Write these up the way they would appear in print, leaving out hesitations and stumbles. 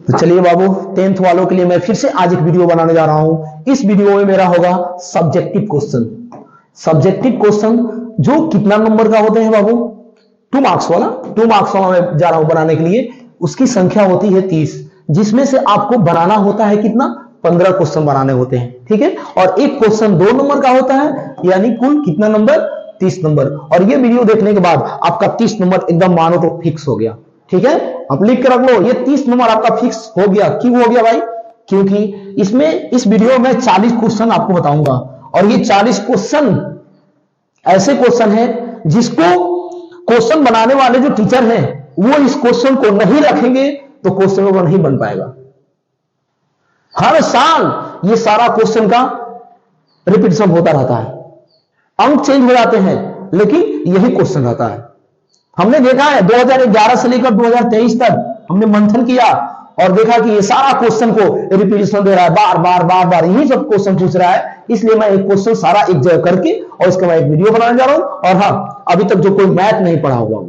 तो चलिए बाबू, 10th वालों के लिए मैं फिर से आज एक वीडियो बनाने जा रहा हूं। इस वीडियो में मेरा होगा सब्जेक्टिव क्वेश्चन। सब्जेक्टिव क्वेश्चन जो कितना नंबर का होते हैं बाबू? 2 मार्क्स वाला। 2 मार्क्स वाला मैं जा रहा हूं बनाने के लिए। उसकी संख्या होती है 30, जिसमें से आपको बनाना होता है कितना? 15 क्वेश्चन बनाने होते हैं, ठीक है। और एक क्वेश्चन 2 नंबर का होता है, यानी कुल कितना नंबर? 30 नंबर। और ये वीडियो देखने के बाद आपका 30 नंबर एकदम मानो तो फिक्स हो गया, ठीक है। आप लिख के रख लो, ये 30 नंबर आपका फिक्स हो गया। क्यों हो गया भाई? क्योंकि इसमें इस वीडियो में 40 क्वेश्चन आपको बताऊंगा, और ये 40 क्वेश्चन ऐसे क्वेश्चन है जिसको क्वेश्चन बनाने वाले जो टीचर हैं वो इस क्वेश्चन को नहीं रखेंगे तो क्वेश्चन पेपर नहीं बन पाएगा। हर साल ये सारा क्वेश्चन का रिपीटिशन होता रहता है, अंक चेंज हो जाते हैं, लेकिन यही क्वेश्चन रहता है। हमने देखा है 2011 से लेकर 2023 तक हमने मंथन किया और देखा कि ये सारा क्वेश्चन को रिपीटिशन दे रहा है, बार बार बार बार यही सब क्वेश्चन पूछ रहा है। इसलिए मैं एक क्वेश्चन सारा एक जगह करके और उसका मैं एक वीडियो बनाने जा रहा हूं। और हाँ, अभी तक जो कोई मैथ नहीं पढ़ा हुआ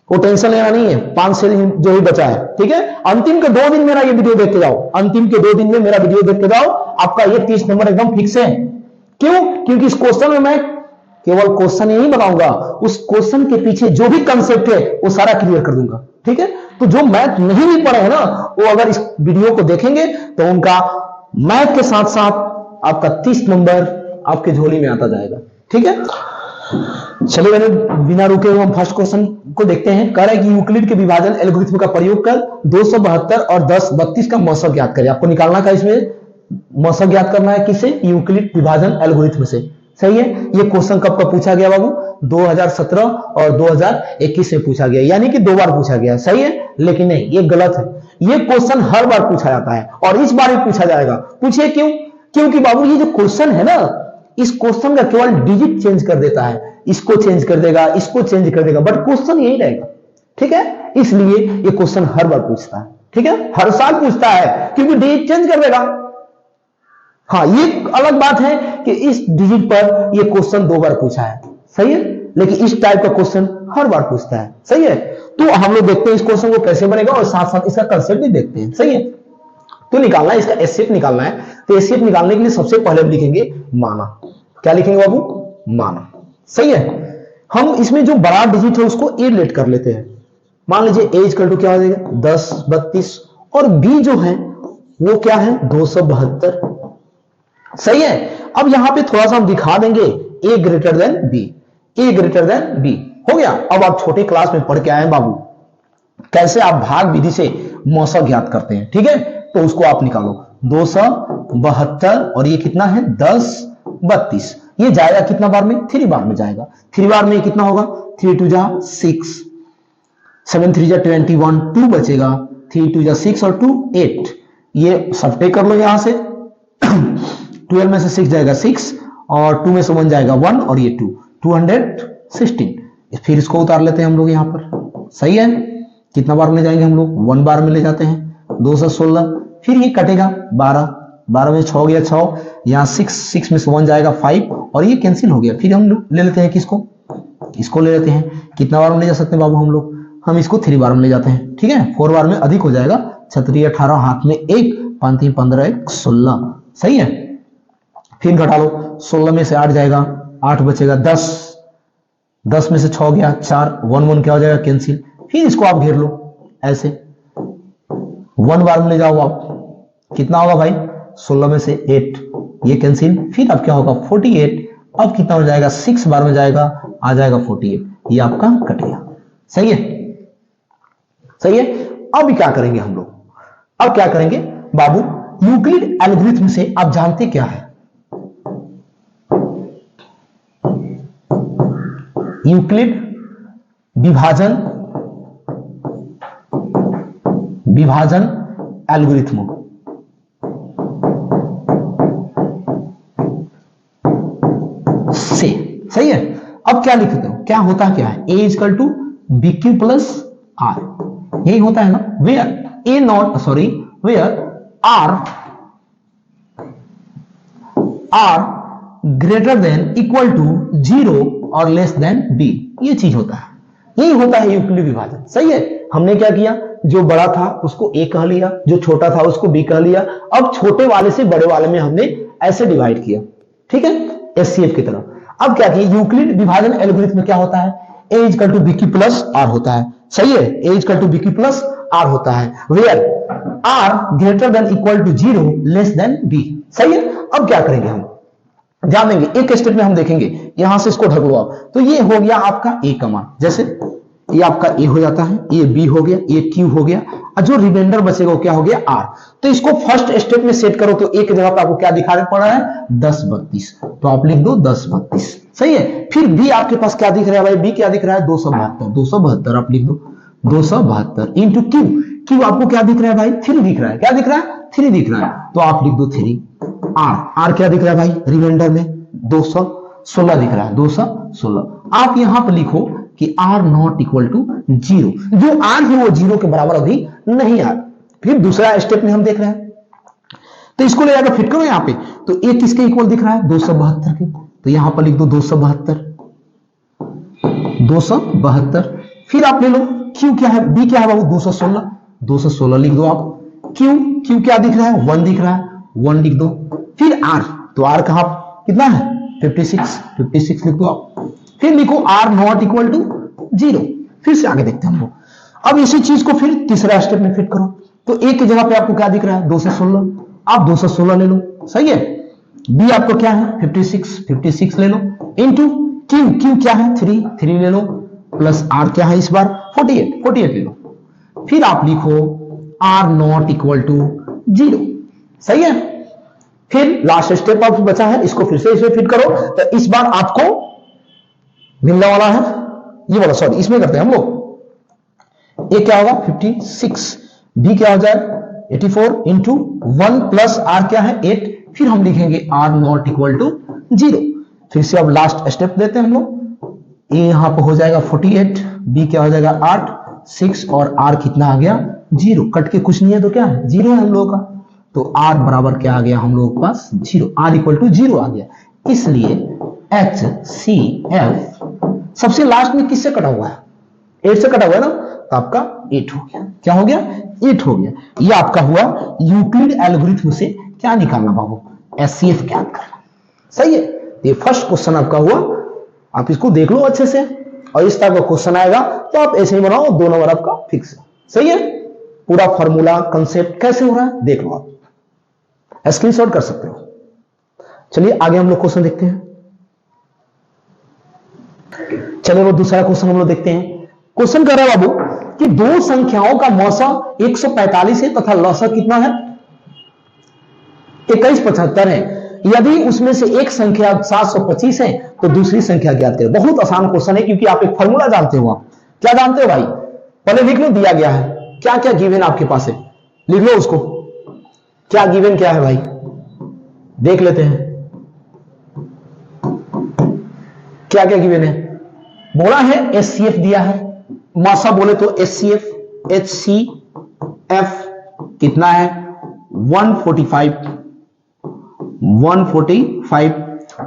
वो टेंशन लेना नहीं है, 5 से जो ही बचा है, ठीक है। अंतिम के 2 दिन मेरा ये वीडियो देख के जाओ, अंतिम के 2 दिन में मेरा वीडियो देख के जाओ, आपका ये 30 नंबर एकदम फिक्स है। क्यों? क्योंकि इस क्वेश्चन में मैं केवल क्वेश्चन ही नहीं बताऊंगा, उस क्वेश्चन के पीछे जो भी कंसेप्ट है वो सारा क्लियर कर दूंगा, ठीक है। तो जो मैथ नहीं भी पढ़े हैं ना, वो अगर इस वीडियो को देखेंगे तो उनका मैथ के साथ साथ आपका 30 नंबर आपके झोली में आता जाएगा, ठीक है। चलिए मैंने बिना रुके हुए हम फर्स्ट क्वेश्चन को देखते हैं। कह रहा है कि यूक्लिड के विभाजन एल्गोरिथ्म का प्रयोग कर 272 और 1032 का मौसक ज्ञात करें। आपको निकालना का इसमें मौसक ज्ञात करना है, किससे? यूक्लिड विभाजन एल्गोरिथ्म से। सही है। ये क्वेश्चन कब कब पूछा गया बाबू? 2017 और 2021 में पूछा गया, यानी कि 2 बार पूछा गया। सही है, लेकिन नहीं, ये गलत है। ये क्वेश्चन हर बार पूछा जाता है और इस बार भी पूछा जाएगा। पूछिए क्यों? क्योंकि बाबू ये जो क्वेश्चन है ना, इस क्वेश्चन का केवल डिजिट चेंज कर देता है, इसको चेंज कर देगा, इसको चेंज कर देगा, बट क्वेश्चन यही रहेगा, ठीक है। इसलिए ये क्वेश्चन हर बार पूछता है, ठीक है, हर साल पूछता है, क्योंकि डिजिट चेंज कर देगा। हाँ, ये अलग बात है कि इस डिजिट पर ये क्वेश्चन 2 बार पूछा है, सही है, लेकिन इस टाइप का क्वेश्चन हर बार पूछता है, सही है। तो हम लोग देखते हैं इस क्वेश्चन को कैसे बनेगा और साथ साथ इसका कंसेप्ट भी देखते हैं, सही है। तो निकालना है, इसका एचसीएफ निकालना है। तो एचसीएफ निकालने के लिए सबसे पहले हम लिखेंगे माना। क्या लिखेंगे बाबू? माना, सही है। हम इसमें जो बड़ा डिजिट है उसको ए लेट कर लेते हैं। मान लीजिए ए इक्वल टू क्या हो जाएगा? 10, 32, और बी जो है वो क्या है? 272, सही है। अब यहां पे थोड़ा सा हम दिखा देंगे ए ग्रेटर देन बी, ए ग्रेटर देन बी, हो गया। अब आप छोटे क्लास में पढ़ के आए बाबू, कैसे आप भाग विधि से मौसक ज्ञात करते हैं, ठीक है। तो उसको आप निकालो, 272 और ये कितना है? 10, 32। ये जाएगा कितना बार में? 3 बार में जाएगा। 3 बार में कितना होगा? 3 2 जा 6, 7 3 जा 21, 2 बचेगा, 3 2 जा 6 और 2 8। ये सब्ट्रैक्ट कर लो यहां से, 12 में से 6 जाएगा 6 और 2 में से 1 जाएगा 1 और ये 2, 216। फिर इसको उतार लेते हैं हम लोग यहां पर, सही है। कितना बार में जाएंगे हम लोग? 1 बार में ले जाते हैं, 216। फिर ये कटेगा 12, 12 में 6 गया 6, यहाँ 6 में से 1 जाएगा 5 और ये कैंसिल हो गया। फिर हम लोग ले लेते हैं किसको? इसको ले लेते हैं। कितना बार में ले जा सकते हैं बाबू हम लोग? हम इसको 3 बार में ले जाते हैं, ठीक है। 4 बार में अधिक हो जाएगा, 36 18, हाथ में 1, 5 3 15 1 16, सही है। फिर घटा लो, 16 में से 8 जाएगा, 8 बचेगा 10, 10 में से 6 गया 4, 1 1 क्या हो जाएगा? कैंसिल। फिर इसको आप घेर लो ऐसे, 1 बार में ले जाओ आप, कितना होगा भाई? 16 में से 8, ये कैंसिल। फिर अब क्या होगा? 48। अब कितना हो जाएगा? 6 बार में जाएगा, आ जाएगा 48, ये आपका कट गया, सही है, सही है। अब क्या करेंगे हम लोग? अब क्या करेंगे बाबू? यूक्लिड एल्गोरिथ्म से आप जानते क्या है? यूक्लिड विभाजन एल्गोरिथ्म से, सही है। अब क्या लिखते हो? क्या होता क्या है? A equal to B Q plus R, यही होता है ना। Where A not, sorry, where R greater than equal to 0 और लेस देन बी, ये चीज होता है। यही होता है यूक्लिड विभाजन। सही है, हमने क्या किया, जो बड़ा था उसको ए कह लिया, जो छोटा था उसको बी कह लिया, अब छोटे वाले से बड़े वाले में हमने ऐसे डिवाइड किया, ठीक है, एचसीएफ की तरह। अब क्या किया, यूक्लिड विभाजन एल्गोरिथम में क्या होता है, ए इक्वल टू बी की प्लस आर होता है। सही है, ए इक्वल टू बी की प्लस आर होता है, where R greater than equal to 0 less than B. सही है, अब क्या करेंगे हम, ध्यान देंगे, एक स्टेप में हम देखेंगे, यहां से इसको ढक लो आप, तो ये हो गया आपका ए का मान, जैसे ये आपका ए हो जाता है, ये बी हो गया, ये क्यू हो गया, और जो रिमाइंडर बचेगा वो क्या हो गया, आर। तो इसको फर्स्ट स्टेप में सेट करो, तो एक जगह पे आपको क्या दिखा पड़ रहा है, 10 32, तो आप लिख दो 10 32। सही है, फिर बी आपके पास क्या दिख रहा है भाई, बी क्या दिख रहा है, 272, 272 आप लिख दो 272 इंटू क्यू, क्यू आपको क्या दिख रहा है भाई, 3 दिख रहा है, क्या दिख रहा है, 3 दिख रहा है, तो आप लिख दो 3। आर क्या दिख रहा है भाई, रिमाइंडर में 216 दिख रहा है, 216। आप यहां पर लिखो कि आर नॉट इक्वल टू 0, जो आर है वो 0 के बराबर अभी नहीं आ। फिर दूसरा स्टेप में हम देख रहे हैं, तो इसको ले जाकर फिट करो यहां पे, तो ए किसके इक्वल दिख रहा है, 272 के, तो यहां पर लिख दो 272। फिर आप ले लो क्यू क्या है, बी क्या है बाबू, 216 लिख दो आप। क्यू क्या दिख रहा है, 1 दिख रहा है, 1 लिख दो। फिर आर, तो आर कहां कितना है, 56 लिख दो आप। फिर लिखो आर नॉट इक्वल टू 0। फिर से आगे देखते हैं हम लोग, अब इसी चीज को फिर तीसरा स्टेप में फिट करो, तो एक की जगह पे आपको क्या दिख रहा है, 216, आप 216 ले लो। सही है, बी आपको क्या है, 56 ले लो, इंटू क्यू क्या है, 3 ले लो, प्लस आर क्या है इस बार 48 ले लो। फिर आप लिखो आर नॉट इक्वल टू 0। सही है, फिर लास्ट स्टेप आप बचा है, इसको फिर से इसमें फिट करो, तो इस बार आपको मिलने वाला है ये वाला, सॉरी इसमें करते हैं हम लोग, ए क्या होगा 56, बी क्या हो जाए 84 इंटू 1 प्लस आर क्या है 8, फिर हम लिखेंगे आर नॉट इक्वल टू 0। फिर से अब लास्ट स्टेप देते हैं हम लोग, ए यहां पर हो जाएगा 48, बी क्या हो जाएगा 8, 6 और आर कितना आ गया 0, कट के कुछ नहीं है तो क्या है 0 है हम लोगों का, तो आर बराबर क्या आ गया हम लोगों के पास 0, आर इक्वल टू 0 आ गया। इसलिए HCF सबसे लास्ट में किससे कटा हुआ है, 8 से कटा हुआ है ना, तो आपका 8 हो गया। क्या हो गया, 8 हो गया। ये आपका हुआ यूक्लिड एल्गोरिथम से क्या निकालना बाबू, HCF ज्ञात करना। सही है, ये फर्स्ट क्वेश्चन आपका हुआ, आप इसको देख लो अच्छे से, और इस तरह का क्वेश्चन आएगा तो आप ऐसे ही बनाओ, 2 नंबर आपका फिक्स है। सही है, पूरा फॉर्मूला कंसेप्ट कैसे हो रहा है देख लो, आप स्क्रीनशॉट कर सकते हो। चलिए आगे हम लोग क्वेश्चन देखते हैं। चलिए वो दूसरा क्वेश्चन हम लोग देखते हैं। क्वेश्चन कर रहा है बाबू कि दो संख्याओं का मौसा 145 है तथा लौसा कितना है 2175 है, यदि उसमें से एक संख्या 725 है तो दूसरी संख्या ज्ञात करें। बहुत आसान क्वेश्चन है, क्योंकि आप एक फॉर्मूला जानते हो। आप क्या जानते हो भाई, पहले लिख लो, दिया गया है क्या क्या गिवन आपके पास है, लिख लो उसको, क्या गिवन क्या है भाई, देख लेते हैं क्या क्या गिवन है। बोला है HCF दिया है, मासा बोले तो HCF कितना है 145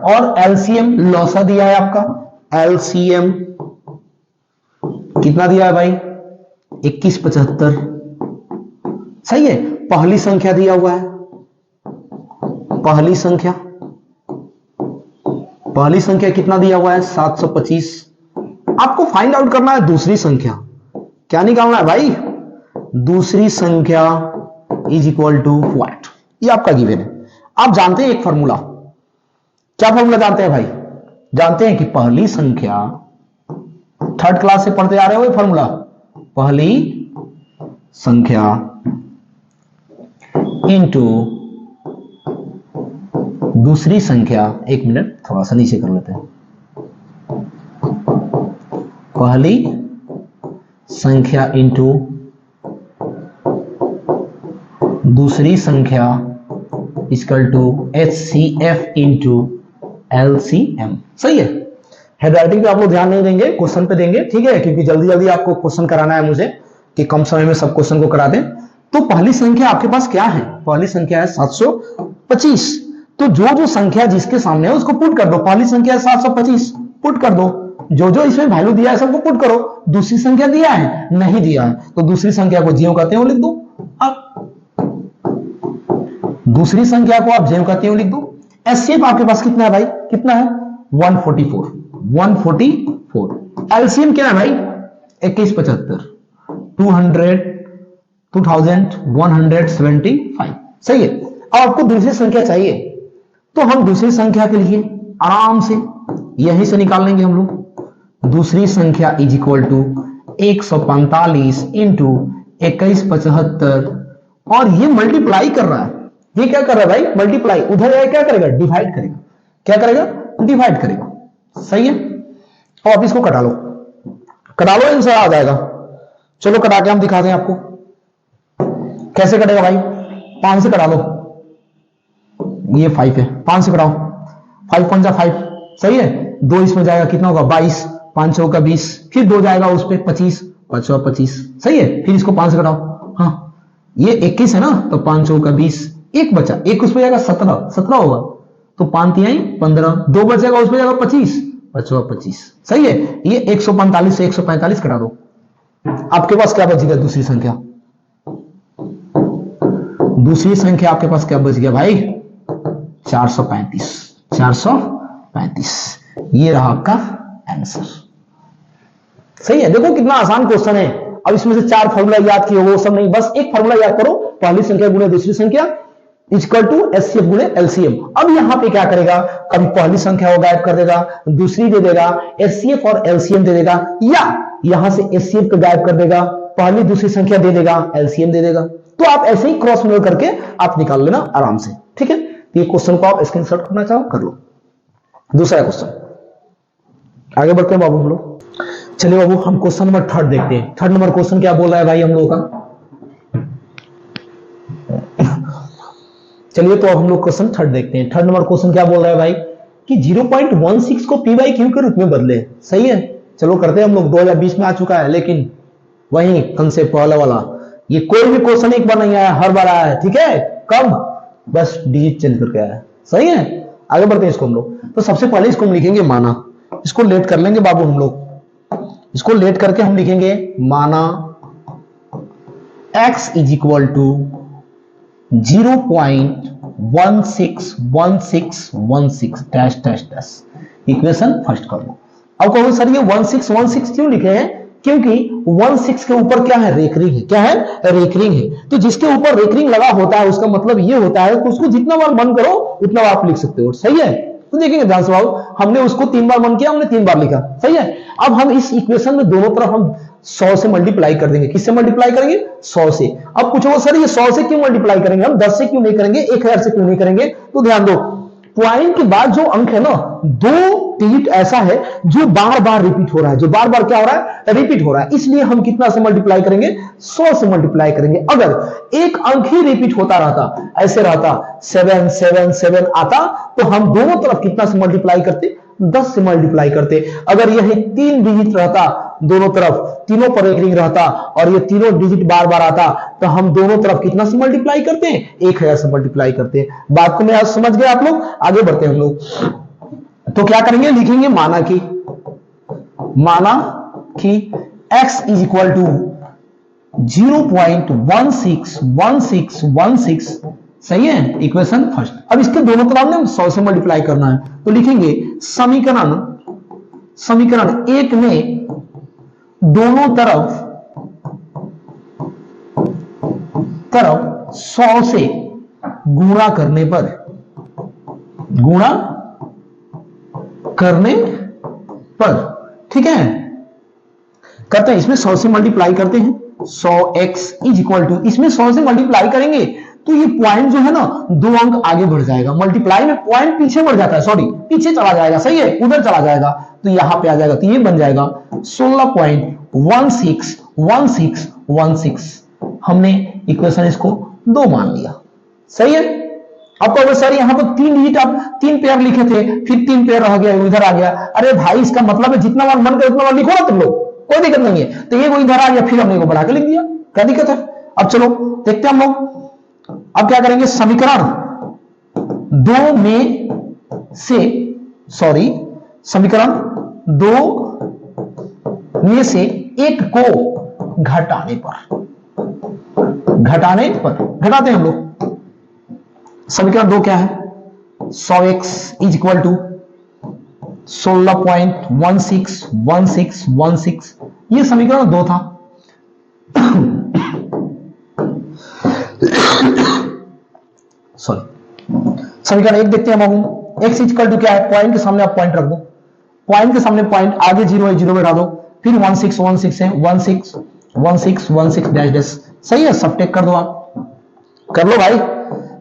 और LCM लौसा दिया है आपका, LCM कितना दिया है भाई 2175। सही है, पहली संख्या दिया हुआ है, पहली संख्या कितना दिया हुआ है 725। आपको फाइंड आउट करना है दूसरी संख्या, क्या निकालना है भाई, दूसरी संख्या इज इक्वल टू व्हाट, ये आपका गिवन है। आप जानते हैं एक फॉर्मूला, क्या फॉर्मूला जानते हैं भाई, जानते हैं कि पहली संख्या, थर्ड क्लास से पढ़ते आ रहे हो ये फॉर्मूला, पहली संख्या इंटू दूसरी संख्या, एक मिनट थोड़ा सा नीचे कर लेते हैं, पहली संख्या इंटू दूसरी संख्या equal to HCF into LCM। सही है, हैंडराइटिंग पे आप लोग ध्यान नहीं देंगे, क्वेश्चन पे देंगे, ठीक है, क्योंकि जल्दी जल्दी आपको क्वेश्चन कराना है मुझे कि कम समय में सब क्वेश्चन को करा दें। तो पहली संख्या आपके पास क्या है, पहली संख्या है 725, तो जो जो संख्या जिसके सामने है उसको पुट कर दो, पहली संख्या है 725 पुट कर दो, जो जो इसमें वैल्यू दिया है सबको पुट करो। दूसरी संख्या दिया है, नहीं दिया है, तो दूसरी संख्या को ज्यों कहते हो लिख दो। अब दूसरी संख्या को आप ज्यों कहते हो लिख दो। एचसीएफ आपके पास कितना है भाई, कितना है 144, 144। एलसीएम क्या है भाई 2175, 2175। सही है। अब आपको दूसरी संख्या चाहिए, तो हम दूसरी संख्या के लिए आराम से यहीं से निकाल लेंगे हम लोग। दूसरी संख्या इज इक्वल टू 145 इंटू 2175, और ये मल्टीप्लाई कर रहा है। ये क्या कर रहा है भाई, मल्टीप्लाई। उधर जाए क्या करेगा, डिवाइड करेगा। क्या करेगा, डिवाइड करेगा। सही है। और अब इसको कटा लो, कटा लो, आंसर आ जाएगा। चलो कटा के हम दिखाते हैं आपको कैसे कटेगा भाई। 5 से कटा लो, ये 5 है, 5 से कटाओ। 5 5 जा 5, सही है। 2 इसमें जाएगा, कितना होगा 22, 5 चौका 20, फिर 2 जाएगा उस पे 25, 5 चौका 25, सही है। फिर इसको 5 से कटाओ। हाँ ये 21 है ना, तो 5 चौका 20, एक बचा, एक उसमें जाएगा 17, 17 होगा, तो 5 तिहाई 15, 2 बचेगा उसमें जाएगा 25, 5 चौका 25, सही है। ये 145 से 145 कटा दो। आपके पास क्या बच गया, दूसरी संख्या। दूसरी संख्या आपके पास क्या बच गया भाई 435, 435। ये रहा आपका आंसर। सही है। देखो कितना आसान क्वेश्चन है। अब इसमें से 4 फॉर्मूला याद किए, वो सब नहीं, बस एक फॉर्मूला याद करो, पहली संख्या गुणे दूसरी संख्या इक्वल टू एचसीएफ गुणे एलसीएम। अब यहां पे क्या करेगा, कभी पहली संख्या को गायब कर देगा, दूसरी दे देगा, एचसीएफ और एलसीएम दे देगा, या यहां से एचसीएफ को गायब कर देगा, पहली दूसरी संख्या दे देगा, एलसीएम दे देगा। तो आप ऐसे ही क्रॉस मल्टीप्लाई करके आप निकाल लेना आराम से, ठीक है। ये क्वेश्चन को आप स्क्रीनशॉट करना चाहो कर लो। दूसरा क्वेश्चन, आगे बढ़ते हैं बाबू हम लोग। चलिए बाबू हम क्वेश्चन नंबर 3 देखते हैं। 3 नंबर क्वेश्चन क्या बोल रहा है भाई हम लोगों का। चलिए तो अब हम लोग क्वेश्चन 3 देखते हैं। 3 नंबर क्वेश्चन क्या बोल रहा है भाई कि 0.16 को पी बाई क्यू के रूप में बदले। सही है। चलो करते हैं हम लोग, 2020 में आ चुका है, लेकिन वही कंसेप्ट पहले वाला। ये कोई भी क्वेश्चन एक बार नहीं आया, हर बार आया है, ठीक है। कब, बस डिजिट चेंज करके आया है। सही है। आगे बढ़ते हैं इसको हम लोग। तो सबसे पहले इसको हम लिखेंगे माना, इसको लेट कर लेंगे बाबू हम लोग, इसको लेट करके हम लिखेंगे माना x is equal to 0.161616 dash dash dash. Equation first कर लो। अब कहो सर ये 1616 क्यों लिखे हैं, क्योंकि 16 के ऊपर क्या है, रेकरिंग है। क्या है, रेकरिंग है। तो जिसके ऊपर रेकरिंग लगा होता है उसका मतलब ये होता है कि उसको जितना बार मन करो उतना बार आप लिख सकते हो। सही है। तो देखेंगे ध्यान से बाबू, हमने उसको 3 बार मन किया, हमने 3 बार लिखा। सही है। अब हम इस इक्वेशन में दोनों तरफ हम 100 से मल्टीप्लाई कर देंगे। किससे मल्टीप्लाई करेंगे, 100 से। अब पूछो सर ये 100 से क्यों मल्टीप्लाई करेंगे, हम 10 से क्यों नहीं करेंगे, 1000 से क्यों नहीं करेंगे। तो ध्यान दो, पॉइंट के बाद जो अंक है ना, 2 डिजिट ऐसा है जो बार बार रिपीट हो रहा है, जो बार बार क्या हो रहा है, रिपीट हो रहा है। इसलिए हम कितना से मल्टीप्लाई करेंगे, 100 से मल्टीप्लाई करेंगे। अगर एक अंक ही रिपीट होता रहता, ऐसे रहता 7 7 7 आता, तो हम दोनों तरफ कितना से मल्टीप्लाई करते, 10 से मल्टीप्लाई करते। अगर यही 3 डिजिट रहता, दोनों तरफ तीनों पर एक रिंग रहता, और ये तीनों डिजिट बार बार आता, तो हम दोनों तरफ कितना से मल्टीप्लाई करते हैं, 1000 से मल्टीप्लाई करते हैं। बात को मैं आज समझ गए आप लोग। आगे बढ़ते हैं हम लोग। तो क्या करेंगे, लिखेंगे माना कि x इज इक्वल टू 0.161616। सही है। Equation first. अब इसके दोनों तरफ में 100 से मल्टीप्लाई करना है, तो लिखेंगे समीकरण 1 में दोनों तरफ 100 से गुणा करने पर, ठीक है, करते हैं इसमें 100 से मल्टीप्लाई करते हैं। 100x इज इक्वल टू, इसमें 100 से मल्टीप्लाई करेंगे तो ये पॉइंट जो है ना 2 अंक आगे बढ़ जाएगा। मल्टीप्लाई में पॉइंट पीछे बढ़ जाता है, सॉरी पीछे चला जाएगा। सही है, उधर चला जाएगा, तो यहां पे आ जाएगा, तो ये बन जाएगा 16.161616। हमने इक्वेशन इसको 2 मान लिया। सही है। अब तो सर यहां पर 3 डिजिट आप 3 पेयर लिखे थे, फिर 3 पेयर रह गया, इधर आ गया। अरे भाई इसका मतलब है जितना बार मन करे उतना बार लिखो ना तुम लोग, कोई दिक्कत नहीं है। तो ये वो इधर आ गया, फिर हमने को बढ़ा के लिख दिया, क्या दिक्कत है। अब चलो देखते हैं हम लोग। अब क्या करेंगे, समीकरण 2 में से में से एक को घटाने पर घटाते हैं हम लोग। समीकरण 2 क्या है? 100x is equal to 16.161616। ये समीकरण 2 था। सॉरी, समीकरण 1 देखते हैं बाबू। x इज इक्वल टू क्या है? पॉइंट के सामने आप पॉइंट रख दो, पॉइंट के सामने पॉइंट, आगे 0 है, 0 बैठा दो, फिर 1616 है, 1616 डैश डैश। सही है, सब टेक कर दो, आप कर लो भाई।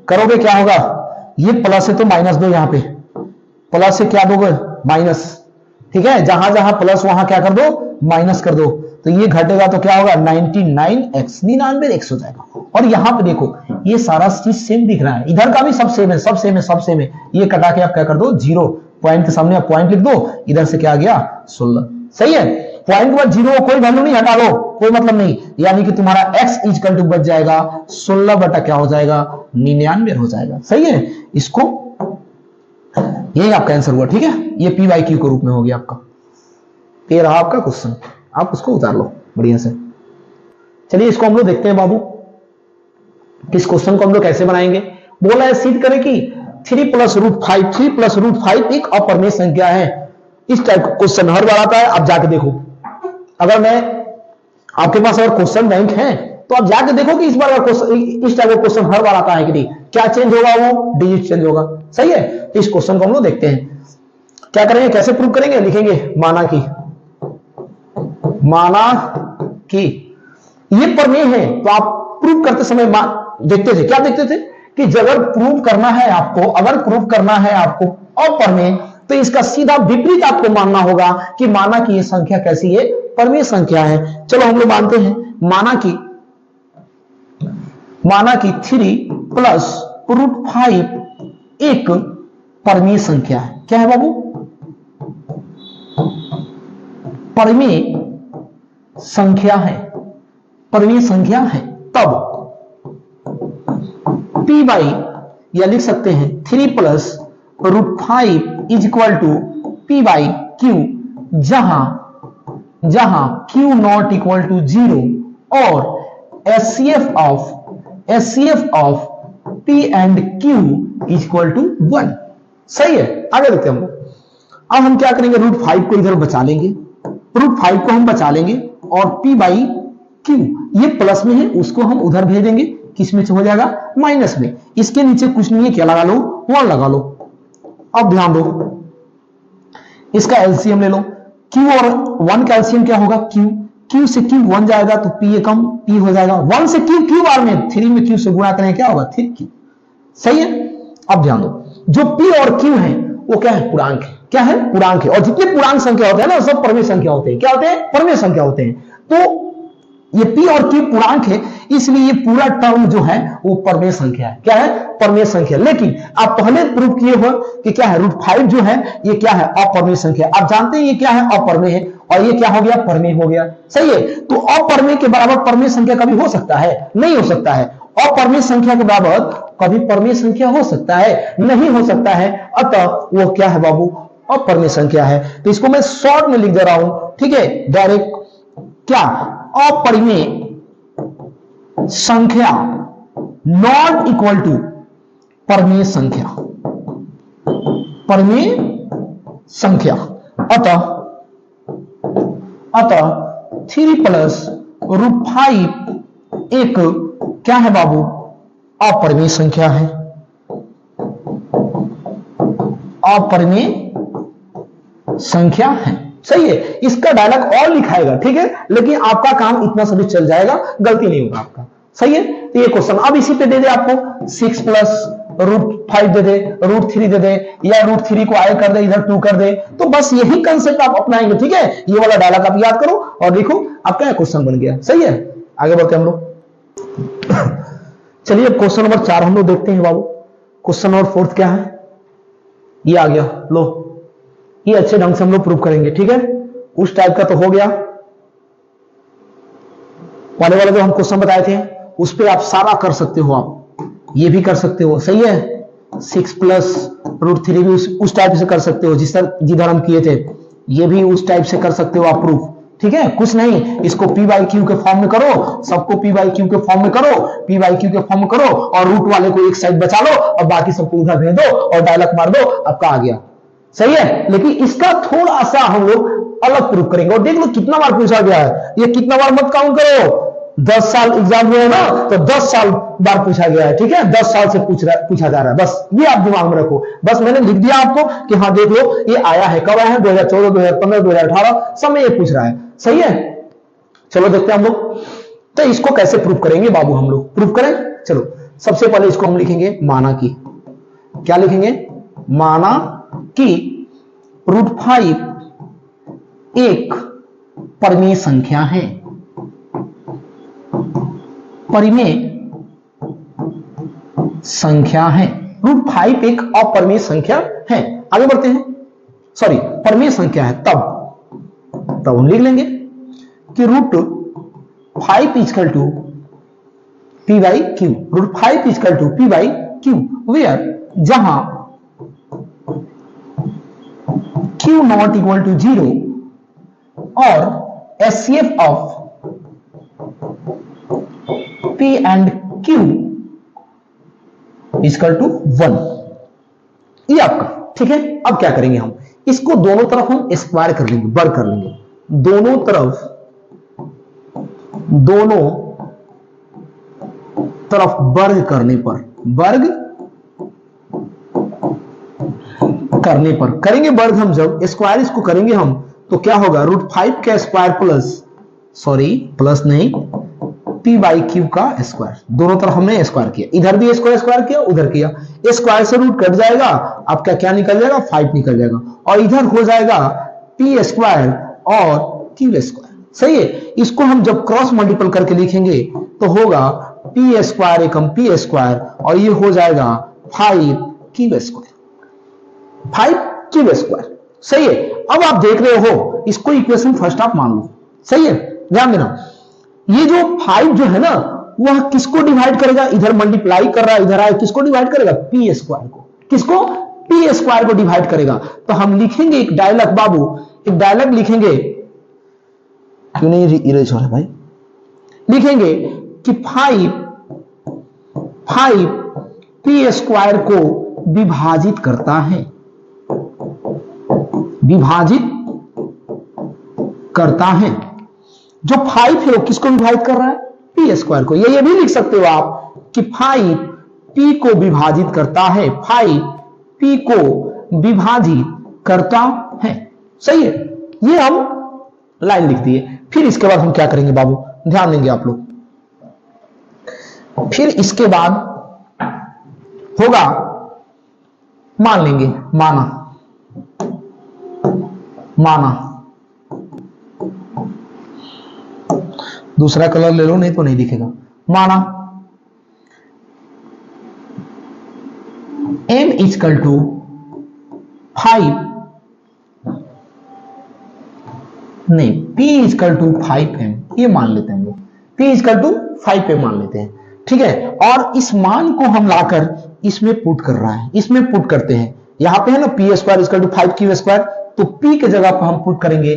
करोगे क्या होगा? ये प्लस है तो माइनस दो, यहां पे प्लस से क्या दोगे? माइनस। ठीक है, जहां जहां प्लस वहां क्या कर दो? माइनस कर दो। तो ये घटेगा तो क्या होगा? 99x 99x हो जाएगा। और यहां पे देखो ये सारा चीज सेम दिख रहा है, इधर का भी सब सेम है, सब सेम है, सब सेम है। ये कटा के आप क्या कर दो? 0। पॉइंट के सामने आप पॉइंट लिख दो, इधर से क्या आ गया? 16। सही है, पॉइंट के बाद 0 कोई वैल्यू नहीं, हटा लो, कोई मतलब नहीं। यानी कि तुम्हारा x इक्वल टू बच जाएगा 16 बटा क्या हो जाएगा? 99 हो जाएगा। सही है, इसको यही आपका आंसर हुआ। ठीक है, ये पी वाई क्यू के रूप में हो गया आपका। ये रहा आपका क्वेश्चन, आप उसको उतार लो बढ़िया से। चलिए इसको हम लोग देखते हैं बाबू, किस क्वेश्चन को हम लोग कैसे बनाएंगे। बोला है सिद्ध करें कि 3 + √5 एक अपरिमेय संख्या है। इस टाइप का क्वेश्चन हर बार आता है, आप जाके देखो। अगर मैं आपके पास अगर क्वेश्चन बैंक है तो आप जाके देखो कि इस बार इस टाइप का क्वेश्चन हर बार आता है कि नहीं। क्या चेंज होगा? वो डिजिट चेंज होगा। सही है, तो इस क्वेश्चन को हम लोग देखते हैं। क्या करेंगे, कैसे प्रूव करेंगे? लिखेंगे माना कि ये प्रमेय है। तो आप प्रूव करते समय देखते थे, क्या देखते थे कि अगर प्रूव करना है आपको अप्रमेय, तो इसका सीधा विपरीत आपको मानना होगा कि माना कि ये संख्या कैसी है? प्रमेय संख्या है। चलो हम लोग मानते हैं, माना कि 3 + √5 एक प्रमेय संख्या है। क्या है बाबू? प्रमेय संख्या है, प्रमेय संख्या है। तब पी बाई, या लिख सकते हैं 3 + √5 is equal to P by Q, जहां क्यू नॉट इक्वल टू 0 और HCF of P and Q is equal to 1। सही है, आगे देखते हैं हम लोग। अब हम क्या करेंगे? √5 को इधर बचा लेंगे, √5 को हम बचा लेंगे, और पी बाई क्यू ये प्लस में है, उसको हम उधर भेज देंगे। किस में से हो जाएगा? माइनस में। इसके नीचे कुछ नहीं है, क्या लगा लो? 1 लगा लो। अब ध्यान दो, इसका एलसीएम ले लो। Q और 1 का एलसीएम क्या होगा? Q से Q 1 जाएगा तो P एकम P हो जाएगा। 1 से Q बार में, 3 में Q से गुणा करें, क्या होगा? 3Q। सही है, अब ध्यान दो, जो P और Q है वो क्या है? पूर्णांक है। क्या है? पूर्णांक है। और जितने पूर्णांक संख्या होते हैं ना, सब प्रमेय संख्या होते हैं। क्या होते हैं? प्रमेय संख्या होते हैं। तो ये P और Q पूर्णांक है, इसलिए ये पूरा टर्म जो है वो प्रमेय संख्या है। क्या है? प्रमेय संख्या। लेकिन आप पहले प्रूव किए हो कि क्या है? √5 जो है ये क्या है? अप्रमेय संख्या। आप जानते हैं ये क्या है? अप्रमेय है। और ये क्या हो गया? प्रमेय हो गया। सही है, तो अप्रमेय के बराबर प्रमेय संख्या कभी हो सकता है? नहीं हो सकता है। अप्रमेय संख्या के बराबर कभी प्रमेय संख्या हो सकता है? नहीं हो सकता है। अतः वो क्या है बाबू? अप्रमेय संख्या है। तो इसको मैं शॉर्ट में लिख दे रहा हूं। ठीक है, डायरेक्ट क्या? अपरिमेय संख्या नॉट इक्वल टू प्रमेय संख्या। प्रमेय संख्या। अतः 3 + √5 एक क्या है बाबू? अप्रमेय संख्या है। अप्रमेय संख्या है। सही है, इसका डायलॉग और लिखाएगा। ठीक है, लेकिन आपका काम इतना सभी चल जाएगा, गलती नहीं होगा आपका। सही है, तो ये क्वेश्चन अब इसी पे दे दे आपको 6 + √5 दे दे, √3 दे दे, या √3 को आगे कर दे, इधर 2 कर दे। तो बस यही कंसेप्ट आप अपनाएंगे। ठीक है, ये वाला डायलॉग आप याद करो और देखो आपका क्वेश्चन बन गया। सही है, आगे बढ़ते हम लोग। चलिए क्वेश्चन नंबर 4 हम लोग देखते हैं बाबू। क्वेश्चन नंबर 4 क्या है? ये आ गया, लो ये अच्छे ढंग से हम लोग प्रूव करेंगे। ठीक है, उस टाइप का तो हो गया, वाले जो हम क्वेश्चन बताए थे उस पे आप सारा कर सकते हो। आप ये भी कर सकते हो। सही है, 6 + √3 भी उस टाइप से कर सकते हो जिधर हम किए थे। ये भी उस टाइप से कर सकते हो आप प्रूफ। ठीक है, कुछ नहीं, इसको पी बाई क्यू के फॉर्म में करो, सबको पी बाई क्यू के फॉर्म में करो, पी बाई क्यू के फॉर्म में करो, और रूट वाले को एक साइड बचा लो और बाकी सबको उधर भेज दो और डायलॉग मार दो, आपका आ गया। सही है, लेकिन इसका थोड़ा सा हम लोग अलग प्रूफ करेंगे। और देख लो कितना बार पूछा गया है, ये कितना बार मत काउंट करो, 10 साल एग्जाम हुए ना, तो 10 साल बार पूछा गया है, ठीक है, 10 साल से पूछा जा रहा है, बस ये आप दिमाग में रखो। बस मैंने लिख दिया आपको कि हाँ देख लो ये आया है, कब आया है, 2014, 2015, 2018, सब में ये पूछ रहा है। सही है, चलो देखते हैं हम लोग, तो इसको कैसे प्रूफ करेंगे बाबू, हम लोग प्रूफ करें। चलो सबसे पहले इसको हम लिखेंगे माना कि, क्या लिखेंगे, माना कि √5 एक परिमेय संख्या है, परिमेय संख्या है, √5 एक अपरिमेय संख्या है। आगे बढ़ते हैं, सॉरी परिमेय संख्या है, तब हम लिख लेंगे कि √5 equal to P by Q, √5 equal to P by Q, where जहां क्यू नॉट इक्वल टू 0 और HCF of P and Q equal to 1, ये आपका, ठीक है। अब क्या करेंगे हम, इसको दोनों तरफ हम स्क्वायर कर लेंगे, वर्ग कर लेंगे, दोनों तरफ वर्ग करने पर करेंगे वर्ग हम, जब स्क्वायर इसको करेंगे हम तो क्या होगा, √5 का स्क्वायर प्लस नहीं, पी बाई क्यू का स्क्वायर, दोनों तरफ हमने स्क्वायर किया, इधर भी स्क्वायर किया, उधर किया, स्क्वायर से रूट कट जाएगा, आपका क्या निकल जाएगा, 5 निकल जाएगा, और इधर हो जाएगा पी स्क्वायर और क्यू स्क्वायर। सही है, इसको हम जब क्रॉस मल्टीपल करके लिखेंगे तो होगा पी स्क्वायर एकम पी स्क्वायर, और ये हो जाएगा 5 क्यू स्क्वायर, 5 क्यू स्क्वायर। सही है, अब आप देख रहे हो, इसको इक्वेशन फर्स्ट आप मान लो। सही है, ध्यान देना, ये जो 5 जो है ना, वह किसको डिवाइड करेगा, इधर मल्टीप्लाई कर रहा है, इधर आए, किसको डिवाइड करेगा, पी स्क्वायर को, किसको, पी स्क्वायर को डिवाइड करेगा। तो हम लिखेंगे एक डायलॉग बाबू, एक डायलॉग लिखेंगे, क्यों नहीं इरेज हो रहा भाई, लिखेंगे कि 5 पी स्क्वायर को विभाजित करता है, जो 5 है वो किसको विभाजित कर रहा है, पी स्क्वायर को। ये भी लिख सकते हो आप कि 5 पी को विभाजित करता है, 5 पी को विभाजित करता है। सही है, ये हम लाइन लिख दिए। फिर इसके बाद हम क्या करेंगे बाबू, ध्यान देंगे आप लोग, फिर इसके बाद होगा, मान लेंगे, माना दूसरा कलर ले लो, नहीं तो नहीं दिखेगा, माना m इक्वल टू 5, नहीं p इक्वल टू 5m, ये मान लेते हैं हम लोग, p इक्वल टू 5m मान लेते हैं, ठीक है। और इस मान को हम लाकर इसमें पुट कर रहा है, इसमें पुट करते हैं, यहां पे है ना P square equal to 5q square, तो p के जगह पर हम पुट करेंगे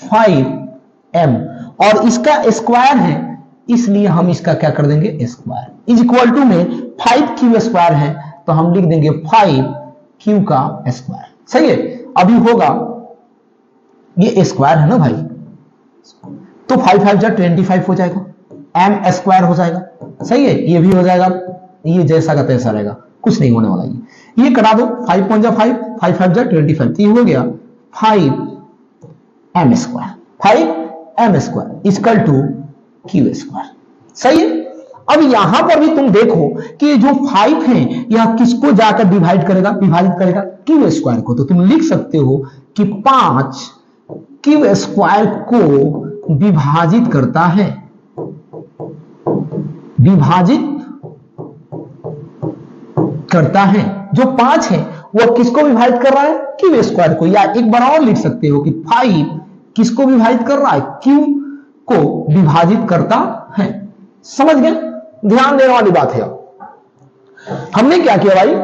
5m, और इसका स्क्वायर है इसलिए हम इसका क्या कर देंगे, स्क्वायर इज इक्वल टू में 5q स्क्वायर है तो हम लिख देंगे 5q का स्क्वायर। सही है, अभी होगा, ये स्क्वायर है ना भाई, तो 5 5 जा 25 हो जाएगा, m स्क्वायर हो जाएगा। सही है, ये भी हो जाएगा, ये जैसा का तैसा रहेगा, कुछ नहीं होने वाला, ये कटा दो, 5 5 जा 5, 5 5 जा 25, ये हो गया 5m square equal to Q square. सही है, अब यहां पर भी तुम देखो कि जो 5 है यह किसको जाकर विभाजित करेगा क्यू स्क्वायर को, तो तुम लिख सकते हो कि 5 क्यू स्क्वायर को विभाजित करता है, जो 5 है वो किसको विभाजित कर रहा है, क्यू स्क्वायर को। या एक बार और लिख सकते हो कि 5 किसको विभाजित कर रहा है, क्यू को विभाजित करता है। समझ गए, ध्यान देने वाली बात है। हमने क्या किया भाई,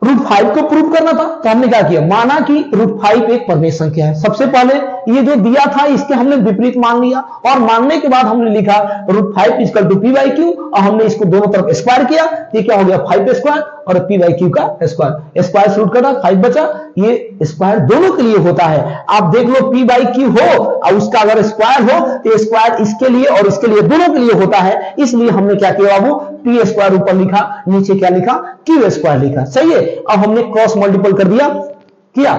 √5 को प्रूव करना था, तो हमने क्या किया, माना कि √5 एक परिमेय संख्या है। सबसे पहले ये जो दिया था इसके हमने विपरीत मान लिया, और मानने के बाद हमने लिखा √5 equal to P by Q, और हमने इसको दोनों तरफ स्क्वायर किया, ये क्या हो गया 5 स्क्वायर और पी बाई क्यू का स्क्वायर, स्क्वायर से रूट कटा 5 बचा, ये स्क्वायर दोनों के लिए होता है। आप देख लो पी बाई क्यू हो और उसका अगर स्क्वायर हो तो स्क्वायर इसके लिए और इसके लिए दोनों के लिए होता है, इसलिए हमने क्या किया बाबू पी स्क्वायर ऊपर लिखा, नीचे क्या लिखा क्यू स्क्वायर लिखा। सही है, अब हमने क्रॉस मल्टीपल कर दिया, किया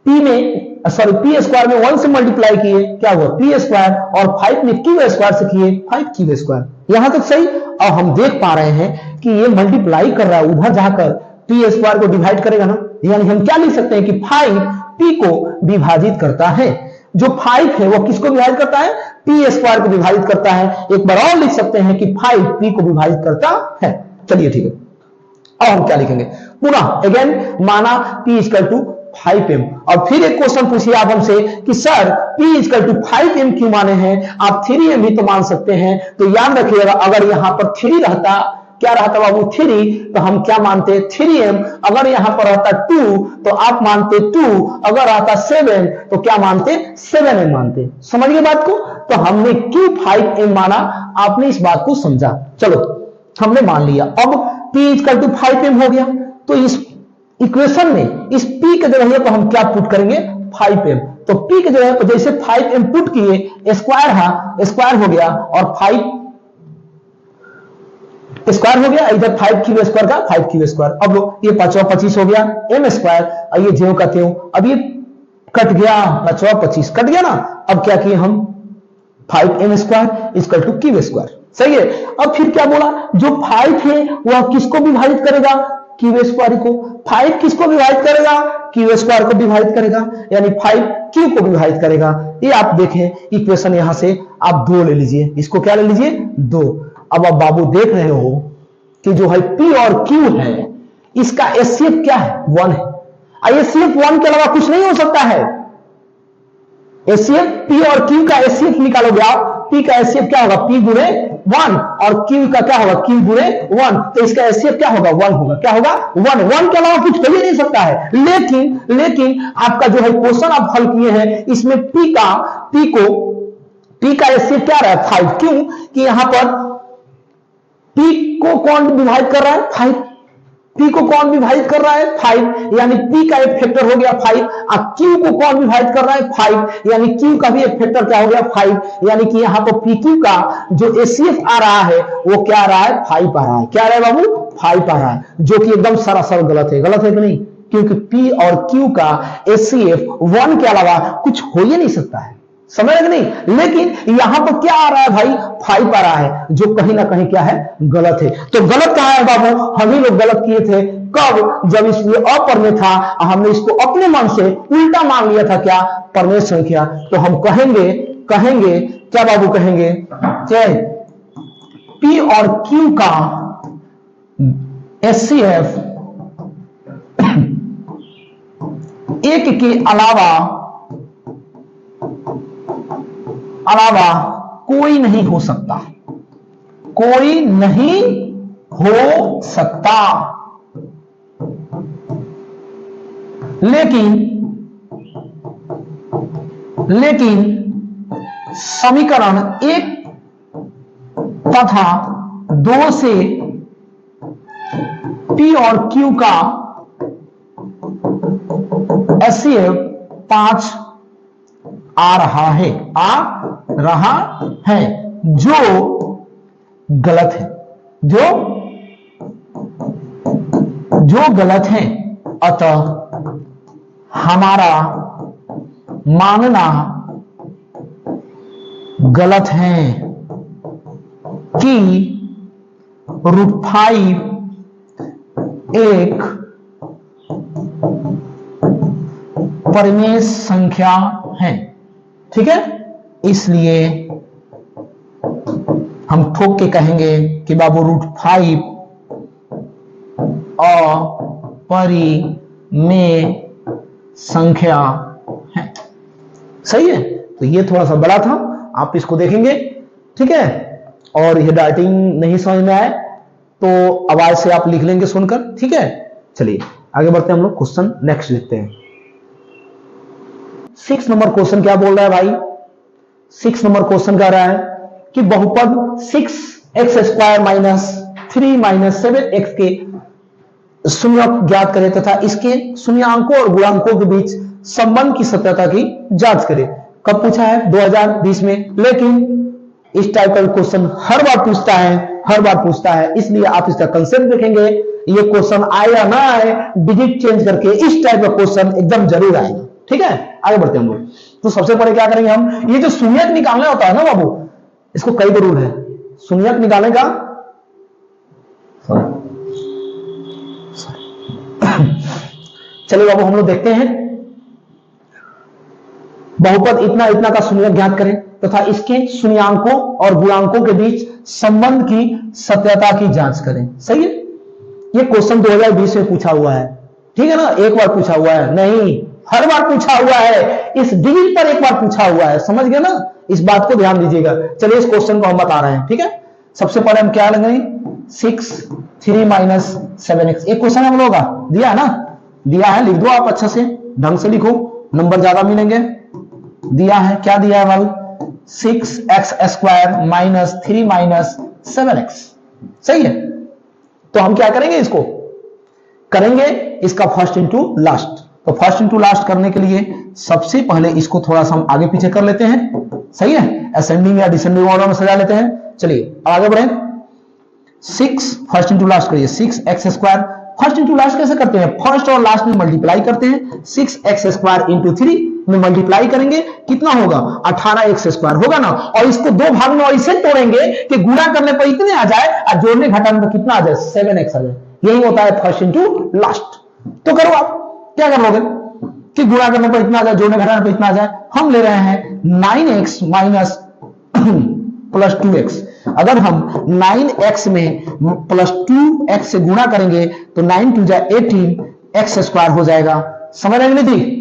पी में सॉरी पी स्क्वायर में 1 से मल्टीप्लाई किए, क्या हुआ पी स्क्वायर, और 5 में क्यू स्क्वायर से किए 5 क्यू स्क्वायर। यहां तक सही। अब हम देख पा रहे हैं कि ये मल्टीप्लाई कर रहा है, उधर जाकर पी स्क्वायर को डिवाइड करेगा ना, यानी हम क्या लिख सकते हैं कि 5 पी को विभाजित करता है। जो 5 है वो किसको विभाजित करता है, पी स्क्वायर को विभाजित करता है। एक बार और लिख सकते हैं कि 5 पी को विभाजित करता है। चलिए ठीक है, अब हम क्या लिखेंगे, पुनः अगेन माना p इक्वल टू 5m, और फिर एक क्वेश्चन पूछिए आप हमसे कि sir p equal to 5m क्यों माने हैं, आप 3m भी तो मान सकते हैं। तो याद रखिएगा अगर यहां पर 3 रहता, क्या रहता बाबू 3, तो हम क्या मानते 3m, अगर यहां पर रहता 2 तो आप मानते 2, अगर रहता 7 तो क्या मानते 7m मानते। समझ गए बात को। तो हमने क्यों 5m माना, आपने इस बात को समझा। चलो हमने मान लिया, अब p इक्वल टू 5m हो गया, तो इस इक्वेशन में इस p के जगह तो हम क्या पुट करेंगे 5m, तो p के जगह पर जैसे 5m पुट किए, स्क्वायर हो गया और 5 स्क्वायर हो गया, इधर 5 क्यू स्क्वायर का 5 क्यू स्क्वायर। अब लो ये 5 25 हो गया m स्क्वायर, और ये ज्यों का त्यों, अब ये कट गया 5 25 कट गया ना। अब क्या किए हम 5m square equal to Q square. सही है। अब फिर क्या बोला, जो 5 है वह किसको विभाजित करेगा, क्यू स्क्वायर को। 5 किसको विभाजित करेगा, क्यू स्क्वायर को विभाजित करेगा, यानी 5 क्यू को विभाजित करेगा। ये आप देखें इक्वेशन यहां से आप 2 ले लीजिए, इसको क्या ले लीजिए 2। अब आप बाबू देख रहे हो कि जो है P और Q है इसका एचसीएफ क्या है 1 है, एचसीएफ 1 के अलावा कुछ नहीं हो सकता है। एचसीएफ P और Q का एचसीएफ निकालोगे आप, P का एचसीएफ क्या होगा P गुणे 1 और Q का क्या होगा Q गुणे 1, तो इसका एचसीएफ क्या होगा 1 होगा, क्या होगा 1 के अलावा कुछ कर ही नहीं सकता है। लेकिन आपका जो है क्वेश्चन आप हल किए हैं इसमें P का एचसीएफ क्या रहा है 5, क्यों कि यहां पर P को कौन विभाजित कर रहा है 5, P को कौन विभाजित कर रहा है 5, यानी P का एक फैक्टर हो गया 5, और Q को कौन विभाजित कर रहा है 5, यानी Q का भी एक फैक्टर क्या हो गया 5, यानी कि यहां पर PQ का जो एचसीएफ आ रहा है वो क्या आ रहा है 5 आ रहा है। क्या आ रहा है बाबू 5 आ रहा है, जो कि एकदम सरासर गलत है कि नहीं, क्योंकि P और Q का एचसीएफ 1 के अलावा कुछ हो ही नहीं सकता है। समझ रहे नहीं। लेकिन यहां पर क्या आ रहा है भाई 5 आ रहा है, जो कहीं ना कहीं क्या है गलत है। तो गलत कहां है बाबू, हम ही लोग गलत किए थे। कब, जब इसलिए अपर था हमने इसको अपने मन से उल्टा मान लिया था, क्या परमेय संख्या। तो हम कहेंगे क्या बाबू कहेंगे क्या P और Q का एचसीएफ एक के अलावा कोई नहीं हो सकता, कोई नहीं हो सकता। लेकिन समीकरण 1 तथा 2 से P और Q का एचसीएफ 5 आ रहा है, जो गलत है, जो गलत है। अतः हमारा मानना गलत है कि √5 एक परिमेय संख्या है। ठीक है, इसलिए हम ठोक के कहेंगे कि बाबू √5 अपरिमेय संख्या है। सही है। तो ये थोड़ा सा बड़ा था, आप इसको देखेंगे। ठीक है, और ये राइटिंग नहीं समझ में आए तो आवाज से आप लिख लेंगे सुनकर। ठीक है, चलिए आगे बढ़ते हैं हम लोग, क्वेश्चन नेक्स्ट देखते हैं। 6 नंबर क्वेश्चन क्या बोल रहा है भाई? 6 नंबर क्वेश्चन कह रहा है कि बहुपद 6x² माइनस 3 माइनस 7x के शून्यक ज्ञात करें तथा इसके शून्यांकों और गुणांकों के बीच संबंध की सत्यता की जांच करें। कब पूछा है? 2020 में। लेकिन इस टाइप का क्वेश्चन हर बार पूछता है, इसलिए आप इसका कंसेप्ट देखेंगे। ये क्वेश्चन आए या ना आए, डिजिट चेंज करके इस टाइप का क्वेश्चन एकदम जरूर आएगा। ठीक है, आगे बढ़ते हैं हम लोग। तो सबसे पहले क्या करेंगे हम, ये जो शून्यक निकालना होता है ना बाबू, इसको कई रूल है शून्यक निकालने का। चलिए बाबू हम लोग देखते हैं। बहुपद इतना इतना का शून्यक ज्ञात करें तथा इसके शून्यांकों और गुणांकों के बीच संबंध की सत्यता की जांच करें। सही है, ये क्वेश्चन 2020 में पूछा हुआ है। ठीक है ना, एक बार पूछा हुआ है नहीं, हर बार पूछा हुआ है। इस डिजिट पर एक बार पूछा हुआ है, समझ गए ना, इस बात को ध्यान दीजिएगा। चलिए इस क्वेश्चन को हम बता रहे हैं। ठीक है, सबसे पहले हम क्या लेंगे, 6 3 माइनस 7x। एक क्वेश्चन हम लोगों का दिया है ना, दिया है, लिख दो आप अच्छा से, ढंग से लिखो, नंबर ज्यादा मिलेंगे। दिया है, क्या दिया है भाई, 6x² माइनस 3 माइनस 7x। सही है, तो हम क्या करेंगे, इसको करेंगे इसका फर्स्ट इंटू लास्ट। तो फर्स्ट इंटू लास्ट करने के लिए सबसे पहले इसको थोड़ा सा हम आगे पीछे कर लेते हैं। सही है, असेंडिंग या डिसेंडिंग ऑर्डर में सजा लेते हैं। चलिए आगे बढ़े। 6 फर्स्ट इंटू लास्ट करिए, 6x²। फर्स्ट इंटू लास्ट कैसे करते हैं, फर्स्ट और लास्ट में मल्टीप्लाई करते हैं। 6x² इंटू 3 में मल्टीप्लाई करेंगे, कितना होगा, 18x² होगा ना। और इसको दो भाग में ऐसे तोड़ेंगे कि गुणा करने पर इतने आ जाए और जोड़ने घटाने पर कितना आ जाए, 7x आ जाए। यही होता है फर्स्ट इंटू लास्ट। तो करो आप, क्या कर लोगे कि गुणा करने पर इतना आ जाए, जोड़ने घटाने पर इतना आ जाए। हम ले रहे हैं 9x माइनस प्लस 2x। अगर हम 9x में प्लस 2x से गुणा करेंगे तो 9 2 18x² हो जाएगा। समझ रहे थी,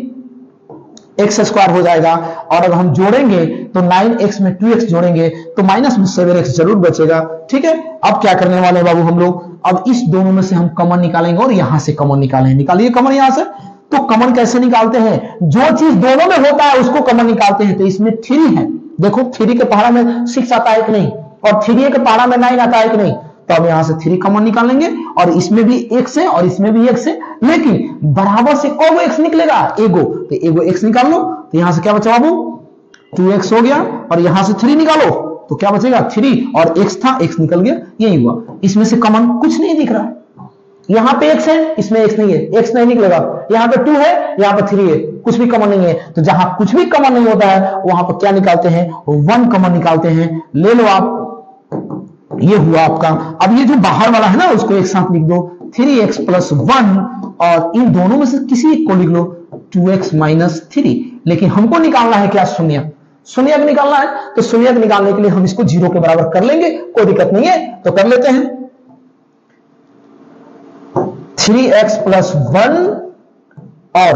x² हो जाएगा। और अगर हम जोड़ेंगे तो 9x में 2x जोड़ेंगे तो माइनस में 7x जरूर बचेगा। ठीक है, अब क्या करने वाले हैं बाबू हम लोग, अब इस दोनों में से हम कॉमन निकालेंगे और यहां से कॉमन निकालेंगे। निकालिए कॉमन यहां से। तो कॉमन कैसे निकालते हैं, जो चीज दोनों में होता है उसको कॉमन निकालते हैं। तो इसमें 3 है, देखो 3 के पहाड़ा में 6 आता है कि नहीं, और 3 के पहाड़ा में 9 आता है कि नहीं। तो हम यहां से 3 कॉमन निकालेंगे और इसमें भी x है और इसमें भी x है, लेकिन बराबर से कौन x निकलेगा, एगो। तो एगो x निकाल लो, तो यहां से क्या बचा बाबू, 2x हो गया। और यहां से 3 निकालो तो क्या बचेगा, 3 और x था, x निकल गया, यही हुआ। इसमें से कॉमन कुछ नहीं दिख रहा है। यहां पे x है, इसमें x नहीं है, x नहीं निकलेगा। यहां पे 2 है, यहां पे 3 है, कुछ भी कॉमन नहीं है। तो जहां कुछ भी कॉमन नहीं होता है वहां पर क्या निकालते हैं, 1 कॉमन निकालते हैं। ले लो आप, ये हुआ आपका। अब ये जो बाहर वाला है ना उसको एक साथ लिख दो, 3x प्लस 1, और इन दोनों में से किसी एक को लिख लो, 2x माइनस 3। लेकिन हमको निकालना है क्या, शून्यक। शून्यक निकालना है, तो शून्यक निकालने के लिए हम इसको 0 के बराबर कर लेंगे, कोई दिक्कत नहीं है। तो कर लेते हैं 3x प्लस 1 और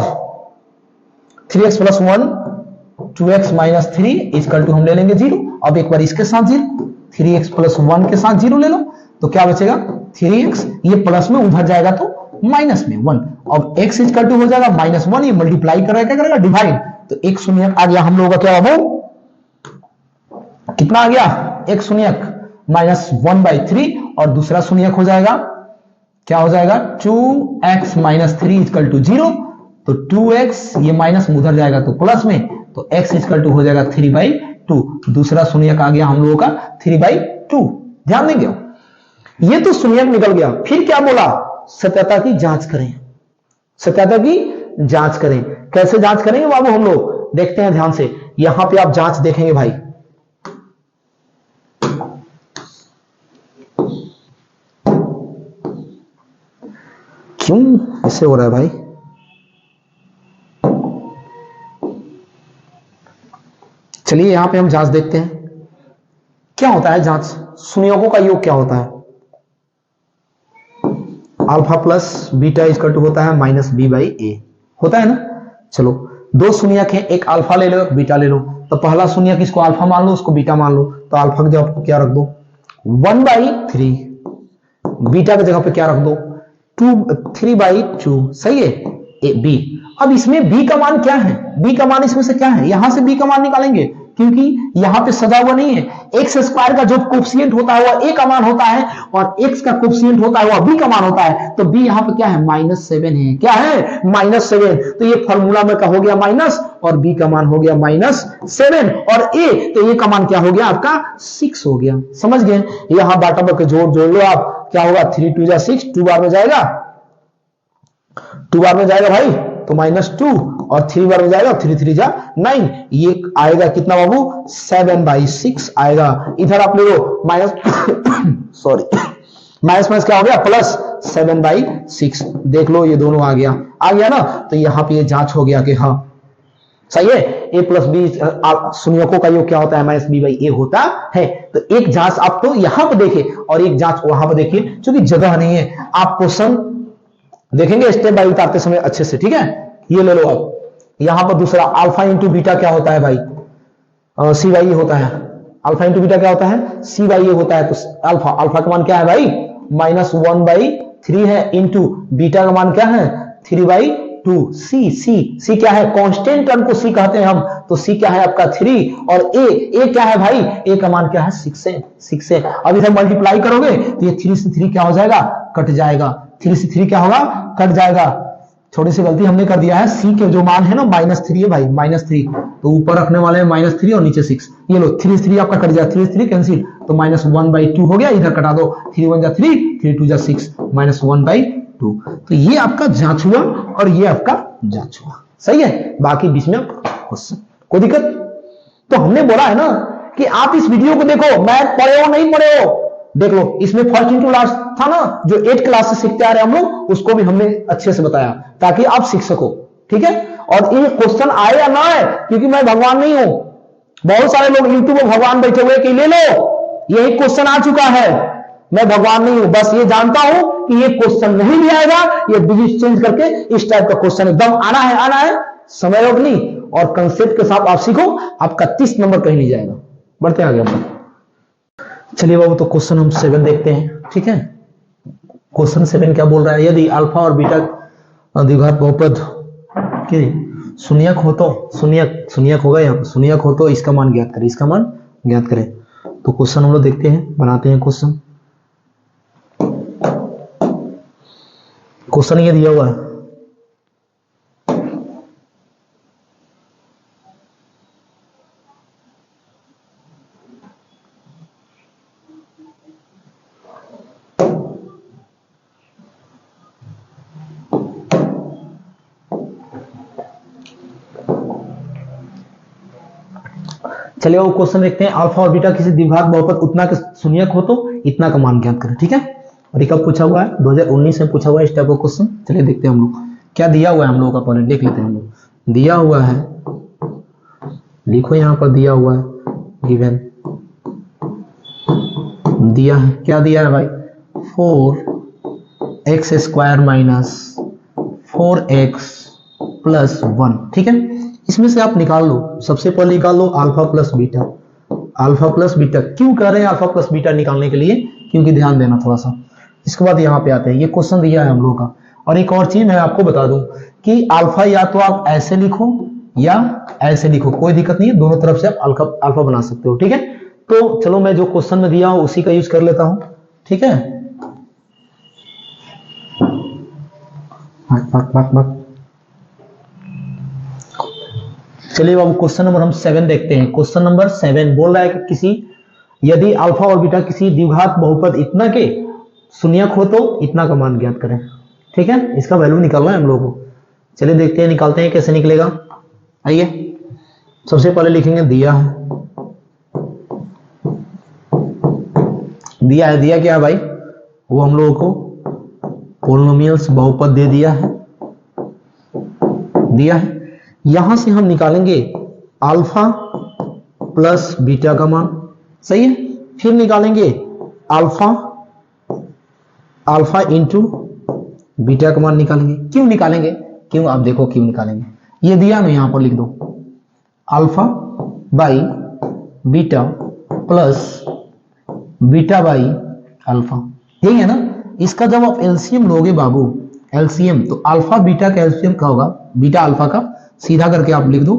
3x plus 1 2x minus 3 equal to हम ले लेंगे 0। अब एक बार इसके साथ 0, 3x प्लस 1 के साथ 0 ले लो, तो क्या बचेगा 3x, ये प्लस में उधर जाएगा तो माइनस में 1। अब x इक्वल टू हो जाएगा -1, ये मल्टीप्लाई करेगा, क्या करेगा, डिवाइड। तो एक शून्यक आ गया हम लोगों का, क्या बाबू, कितना आ गया, एक शून्यक -1/3। और दूसरा शून्यक हो जाएगा, क्या हो जाएगा, 2x माइनस 3 इक्वल टू 0। तो 2x, ये माइनस में उधर जाएगा तो प्लस में, तो x इक्वल टू हो जाएगा 3/2। दूसरा शून्यक आ गया हम लोगों का 3/2। ध्यान देंगे, ये तो शून्यक निकल गया। फिर क्या बोला, सत्यता की जांच करें। सत्यता की जांच करें, कैसे जांच करेंगे बाबू हम लोग, देखते हैं ध्यान से। यहां पे आप जांच देखेंगे भाई, क्यों ऐसे हो रहा है भाई, चलिए यहां पे हम जांच देखते हैं क्या होता है। जांच, संयोगों का योग क्या होता है, alpha plus beta equal to होता है -b/a, होता है ना। चलो दो शून्यक है, एक अल्फा ले लो एक बीटा ले लो। तो पहला शून्यक इसको अल्फा मान लो, उसको बीटा मान लो। तो अल्फा की जगह पे क्या रख दो, 1/3, बीटा की जगह पे क्या रख दो, 3/2। सही है, बी। अब इसमें b का मान क्या है, b का मान इसमें से क्या है, यहां से b का मान निकालेंगे क्योंकि यहां पे सजा हुआ नहीं है। एक्स स्क्वायर का जो कोफिशिएंट होता है वह a का मान होता है और x का कोफिशिएंट होता है वह b का मान होता है, तो b यहां पे क्या है -7 है, क्या है -7, तो ये फॉर्मूला में का हो गया माइनस और b का मान हो गया -7 और a, तो a का मान क्या हो गया आपका 6 हो गया। समझ गए, यहां बाटा के जोड़ लो आप, क्या होगा 3 2 6, 2 बार में जाएगा, 2 बार में जाएगा भाई तो -2 और 3 बार में जाएगा 3 3 जा 9, ये आएगा कितना बाबू 7/6 आएगा। इधर आप ले लो माइनस सॉरी माइनस क्या हो गया प्लस 7/6, देख लो ये दोनों आ गया ना, तो यहां पे ये जांच हो गया कि हाँ सही है, a प्लस बी शून्यकों का योग क्या होता है -b/a होता है। तो एक जांच आप तो यहां पर देखे और एक जांच वहां पर देखिए, क्योंकि जगह नहीं है, आप क्वेश्चन देखेंगे स्टेप बाय उतारते समय अच्छे से, ठीक है। ये ले लो आप, यहां पर दूसरा अल्फा इंटू बीटा क्या होता है भाई, c/a होता है, अल्फा इंटू बीटा क्या होता है c/a होता है, तो अल्फा का मान क्या है भाई -1/3 है, इंटू बीटा का मान क्या है 3/2, c क्या है कांस्टेंट टर्म को c कहते हैं हम, तो c क्या है आपका 3 और a क्या है भाई, a का मान क्या है 6 है। अब इधर मल्टीप्लाई करोगे तो ये 3 से 3 क्या हो जाएगा कट जाएगा, 3 से 3 क्या होगा कट जाएगा। छोटी सी गलती हमने कर दिया है, c के जो मान है ना -3 है भाई, -3 तो ऊपर रखने वाले हैं -3 और नीचे 6, ये लो 3 से 3 आपका कट जाएगा, 3 से 3 कैंसिल, तो -1/2 हो गया, इधर कटा दो 3 1 जा 3 3 2 जा 6 -1/2, तो ये आपका जांच हुआ और ये आपका जांच हुआ, सही है। बाकी बीच में क्वेश्चन कोई दिक्कत, तो हमने बोला है ना कि आप इस वीडियो को देखो, मैथ पढ़े हो नहीं पढ़े हो देख लो, इसमें फर्स्ट इंटू लास्ट था ना जो 8 क्लास से सीखते आ रहे हम लोग, उसको भी हमने अच्छे से बताया ताकि आप सीख सको, ठीक है। और ये क्वेश्चन आए या ना आए, क्योंकि मैं भगवान नहीं हूं, बहुत सारे लोग यूट्यूब में भगवान बैठे हुए कि ले लो यही क्वेश्चन आ चुका है, मैं भगवान नहीं हूं, बस ये जानता हूं कि ये क्वेश्चन नहीं भी आएगा, ये डिजिट चेंज करके इस टाइप का क्वेश्चन एकदम आना है, समय रोकनी और कंसेप्ट के साथ आप सीखो, आपका 30 नंबर कहीं नहीं जाएगा। बढ़ते आगे हम, चलिए बाबू तो क्वेश्चन हम 7 देखते हैं, ठीक है। क्वेश्चन 7 क्या बोल रहा है, यदि अल्फा और बीटा द्विघात बहुपद के शून्यक हो तो, शून्यक होगा यहाँ पर, शून्यक हो तो इसका मान ज्ञात करें, इसका मान ज्ञात करें। तो क्वेश्चन हम लोग देखते हैं, बनाते हैं क्वेश्चन ये दिया हुआ है, चलिए वो क्वेश्चन देखते हैं। अल्फा और बीटा किसी द्विघात बहुपद उतना के शून्यक हो तो इतना का मान ज्ञात करें, ठीक है। और ये कब पूछा हुआ है 2019 में पूछा हुआ है इस टाइप का क्वेश्चन। चलिए देखते हैं हम लोग क्या दिया हुआ है, हम लोगों का पहले देख लेते हैं। हम लोग दिया हुआ है, लिखो यहाँ पर दिया हुआ है, गिवन दिया है, क्या दिया है भाई 4x² - 4x + 1, ठीक है। इसमें से आप निकाल लो, सबसे पहले निकाल लो alpha plus beta. Alpha plus beta क्यों कर रहे हैं अल्फा प्लस बीटा निकालने के लिए, क्योंकि ध्यान देना थोड़ा सा। इसके बाद यहाँ पे आते हैं, ये क्वेश्चन दिया है हम लोगों का। और एक और चीज मैं आपको बता दूं कि अल्फा या तो आप ऐसे लिखो या ऐसे लिखो, कोई दिक्कत नहीं है, दोनों तरफ से आप अल्फा बना सकते हो, ठीक है। तो चलो मैं जो क्वेश्चन में दिया हूं उसी का यूज कर लेता हूं, ठीक है। चलिए अब क्वेश्चन नंबर हम 7 देखते हैं। क्वेश्चन नंबर 7 बोल रहा है कि किसी यदि अल्फा और बीटा किसी द्विघात बहुपद इतना के शून्यक हो तो इतना का मान ज्ञात करें, ठीक है। इसका वैल्यू निकालना है हम लोगों को। चलिए देखते हैं, निकालते हैं कैसे निकलेगा। आइए सबसे पहले लिखेंगे दिया है, दिया क्या है भाई, वो हम लोगों को पॉलिनोमियल्स बहुपद दे दिया है। यहां से हम निकालेंगे अल्फा प्लस बीटा का मान, सही है। फिर निकालेंगे अल्फा इंटू बीटा का मान निकालेंगे। क्यों निकालेंगे, क्यों आप देखो क्यों निकालेंगे। ये दिया मैं यहां पर लिख दो alpha by beta plus beta by alpha, यही है ना। इसका जब आप एलसीएम लोगे बाबू, एलसीएम, तो अल्फा बीटा का एलसीएम क्या होगा, बीटा अल्फा का, सीधा करके आप लिख दो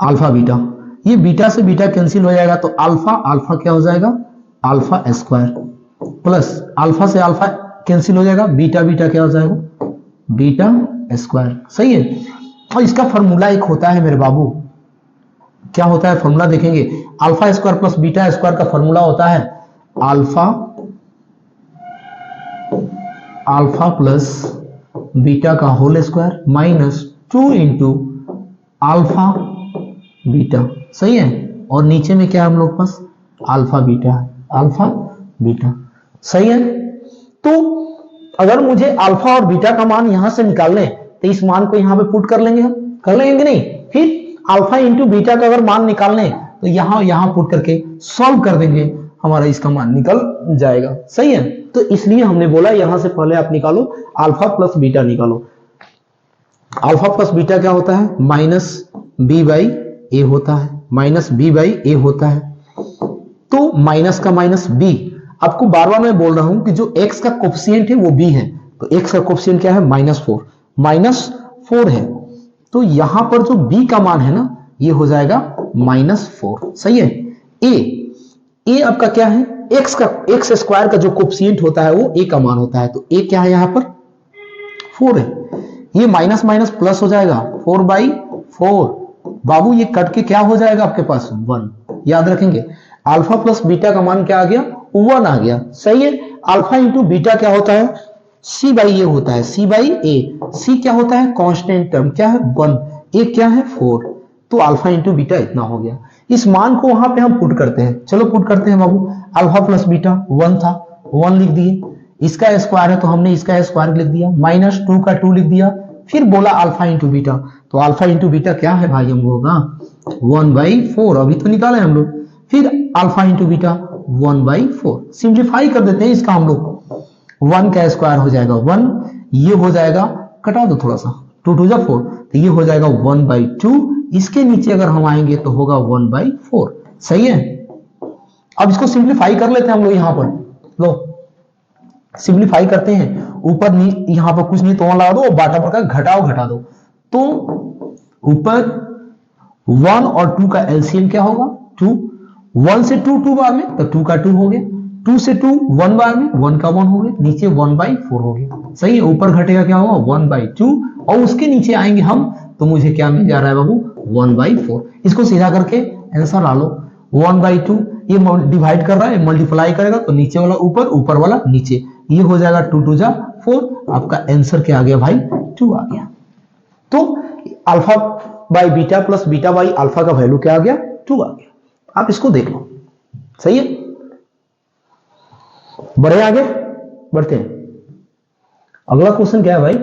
अल्फा बीटा, ये बीटा से बीटा कैंसिल हो जाएगा तो अल्फा अल्फा क्या हो जाएगा, अल्फा स्क्वायर, प्लस अल्फा से अल्फा कैंसिल हो जाएगा, बीटा बीटा क्या हो जाएगा, बीटा स्क्वायर। सही है। और इसका फॉर्मूला एक होता है मेरे बाबू, क्या होता है फॉर्मूला देखेंगे, alpha square plus beta square का फॉर्मूला होता है अल्फा अल्फा प्लस बीटा का whole square minus 2 into alpha beta. सही है। और नीचे में क्या है हम लोग पास, अल्फा बीटा, अल्फा बीटा। सही है। तो अगर मुझे अल्फा और बीटा का मान यहां से निकालने, तो इस मान को यहां पे पुट कर लेंगे, हम कर लेंगे कि नहीं। फिर अल्फा इंटू बीटा का अगर मान निकालने तो यहां पुट करके सॉल्व कर देंगे, हमारा इसका मान निकल जाएगा। सही है। तो इसलिए हमने बोला यहां से पहले आप निकालो अल्फा प्लस बीटा निकालो। अल्फा प्लस बीटा क्या होता है, माइनस बी बाई ए होता है, माइनस बी बाई ए होता है। तो माइनस का माइनस बी, आपको बार बार मैं बोल रहा हूं कि जो x का कोफिशिएंट है वो b है, तो x का कोफिशिएंट क्या है, -4 है। तो यहां पर जो b का मान है ना, ये हो जाएगा -4। सही है। a आपका क्या है, x स्क्वायर का जो कोफिशिएंट होता है वो a का मान होता है, तो a क्या है यहां पर 4 है। ये माइनस माइनस प्लस हो जाएगा 4/4, बाबू ये कट के क्या हो जाएगा आपके पास 1। याद रखेंगे अल्फा प्लस बीटा का मान क्या आ गया, 1 आ गया। सही है। अल्फा इंटू बीटा क्या होता है, c बाई ए होता है, c बाई ए। c क्या होता है, कांस्टेंट टर्म क्या है 1, ए क्या है 4, तो अल्फा इंटू बीटा इतना हो गया। इस मान को वहां पे हम पुट करते हैं, चलो पुट करते हैं बाबू। अल्फा प्लस बीटा 1 था, 1 लिख दिए, इसका स्क्वायर है तो हमने इसका स्क्वायर लिख दिया, -2 का 2 लिख दिया, फिर बोला अल्फा इंटू बीटा, तो अल्फा इंटू बीटा क्या है भाई हम लोग 1/4, अभी तो निकाले हम लोग। फिर अल्फा इंटू बीटा 1/4, सिंप्लीफाई कर देते हैं इसका हम लोग, 1 का स्क्वायर हो जाएगा 1, ये हो जाएगा, कटा दो थोड़ा सा, 2 2 4, तो ये हो जाएगा 1/2, इसके नीचे अगर हम आएंगे तो होगा 1/4। सही है। अब इसको सिंप्लीफाई कर लेते हैं हम लोग, यहां पर लो सिंप्लीफाई करते हैं, ऊपर यहां पर कुछ नहीं तो लगा दो, बाटा पर का घटा दो, तो ऊपर 1 और 2 का एलसीएम क्या होगा 2, 1 से 2 बार में तो 2 का 2 हो गया, 2 से 2 1 बार में 1 का 1 हो गया, नीचे 1/4 हो गया। सही है। ऊपर घटेगा क्या होगा 1/2, और उसके नीचे आएंगे हम तो मुझे क्या मिल जा रहा है बाबू 1/4। इसको सीधा करके आंसर ला लो, 1/2 ये डिवाइड कर रहा है, मल्टीप्लाई करेगा तो नीचे वाला ऊपर, ऊपर वाला नीचे, ये हो जाएगा 2 2 4, आपका आंसर क्या आ गया भाई 2 आ गया। तो alpha by beta plus beta by alpha का वैल्यू क्या आ गया 2 आ गया। आप इसको देख लो। सही है। बढ़े आगे बढ़ते हैं। अगला क्वेश्चन क्या है भाई,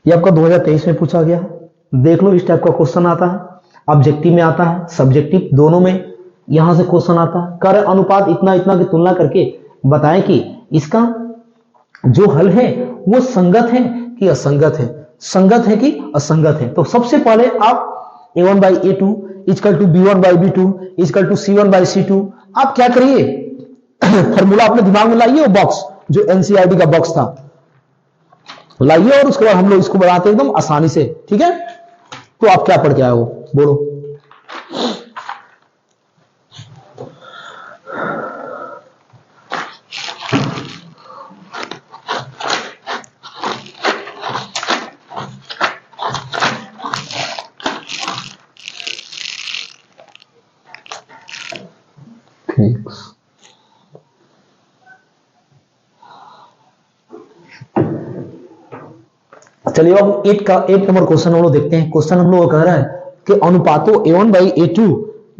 ये आपका 2023 में पूछा गया है। देख लो इस टाइप का क्वेश्चन आता है, ऑब्जेक्टिव में आता है, सब्जेक्टिव दोनों में यहां से क्वेश्चन आता है। कर अनुपात इतना इतना की तुलना करके बताएं कि इसका जो हल है वो संगत है कि असंगत है, संगत है कि असंगत है। तो सबसे पहले आप a1/a2 equal to b1/b2 equal to c1/c2, आप क्या करिए फॉर्मूला अपने दिमाग में लाइए, वो बॉक्स जो एनसीईआरटी का बॉक्स था लाइए, और उसके बाद हम लोग इसको बनाते हैं एकदम आसानी से। ठीक है। तो आप क्या पढ़ के आए हो बोलो। चलिए अब 8 नंबर क्वेश्चन हम लोग देखते हैं। क्वेश्चन हम लोग कह रहा है कि अनुपातों a1/a2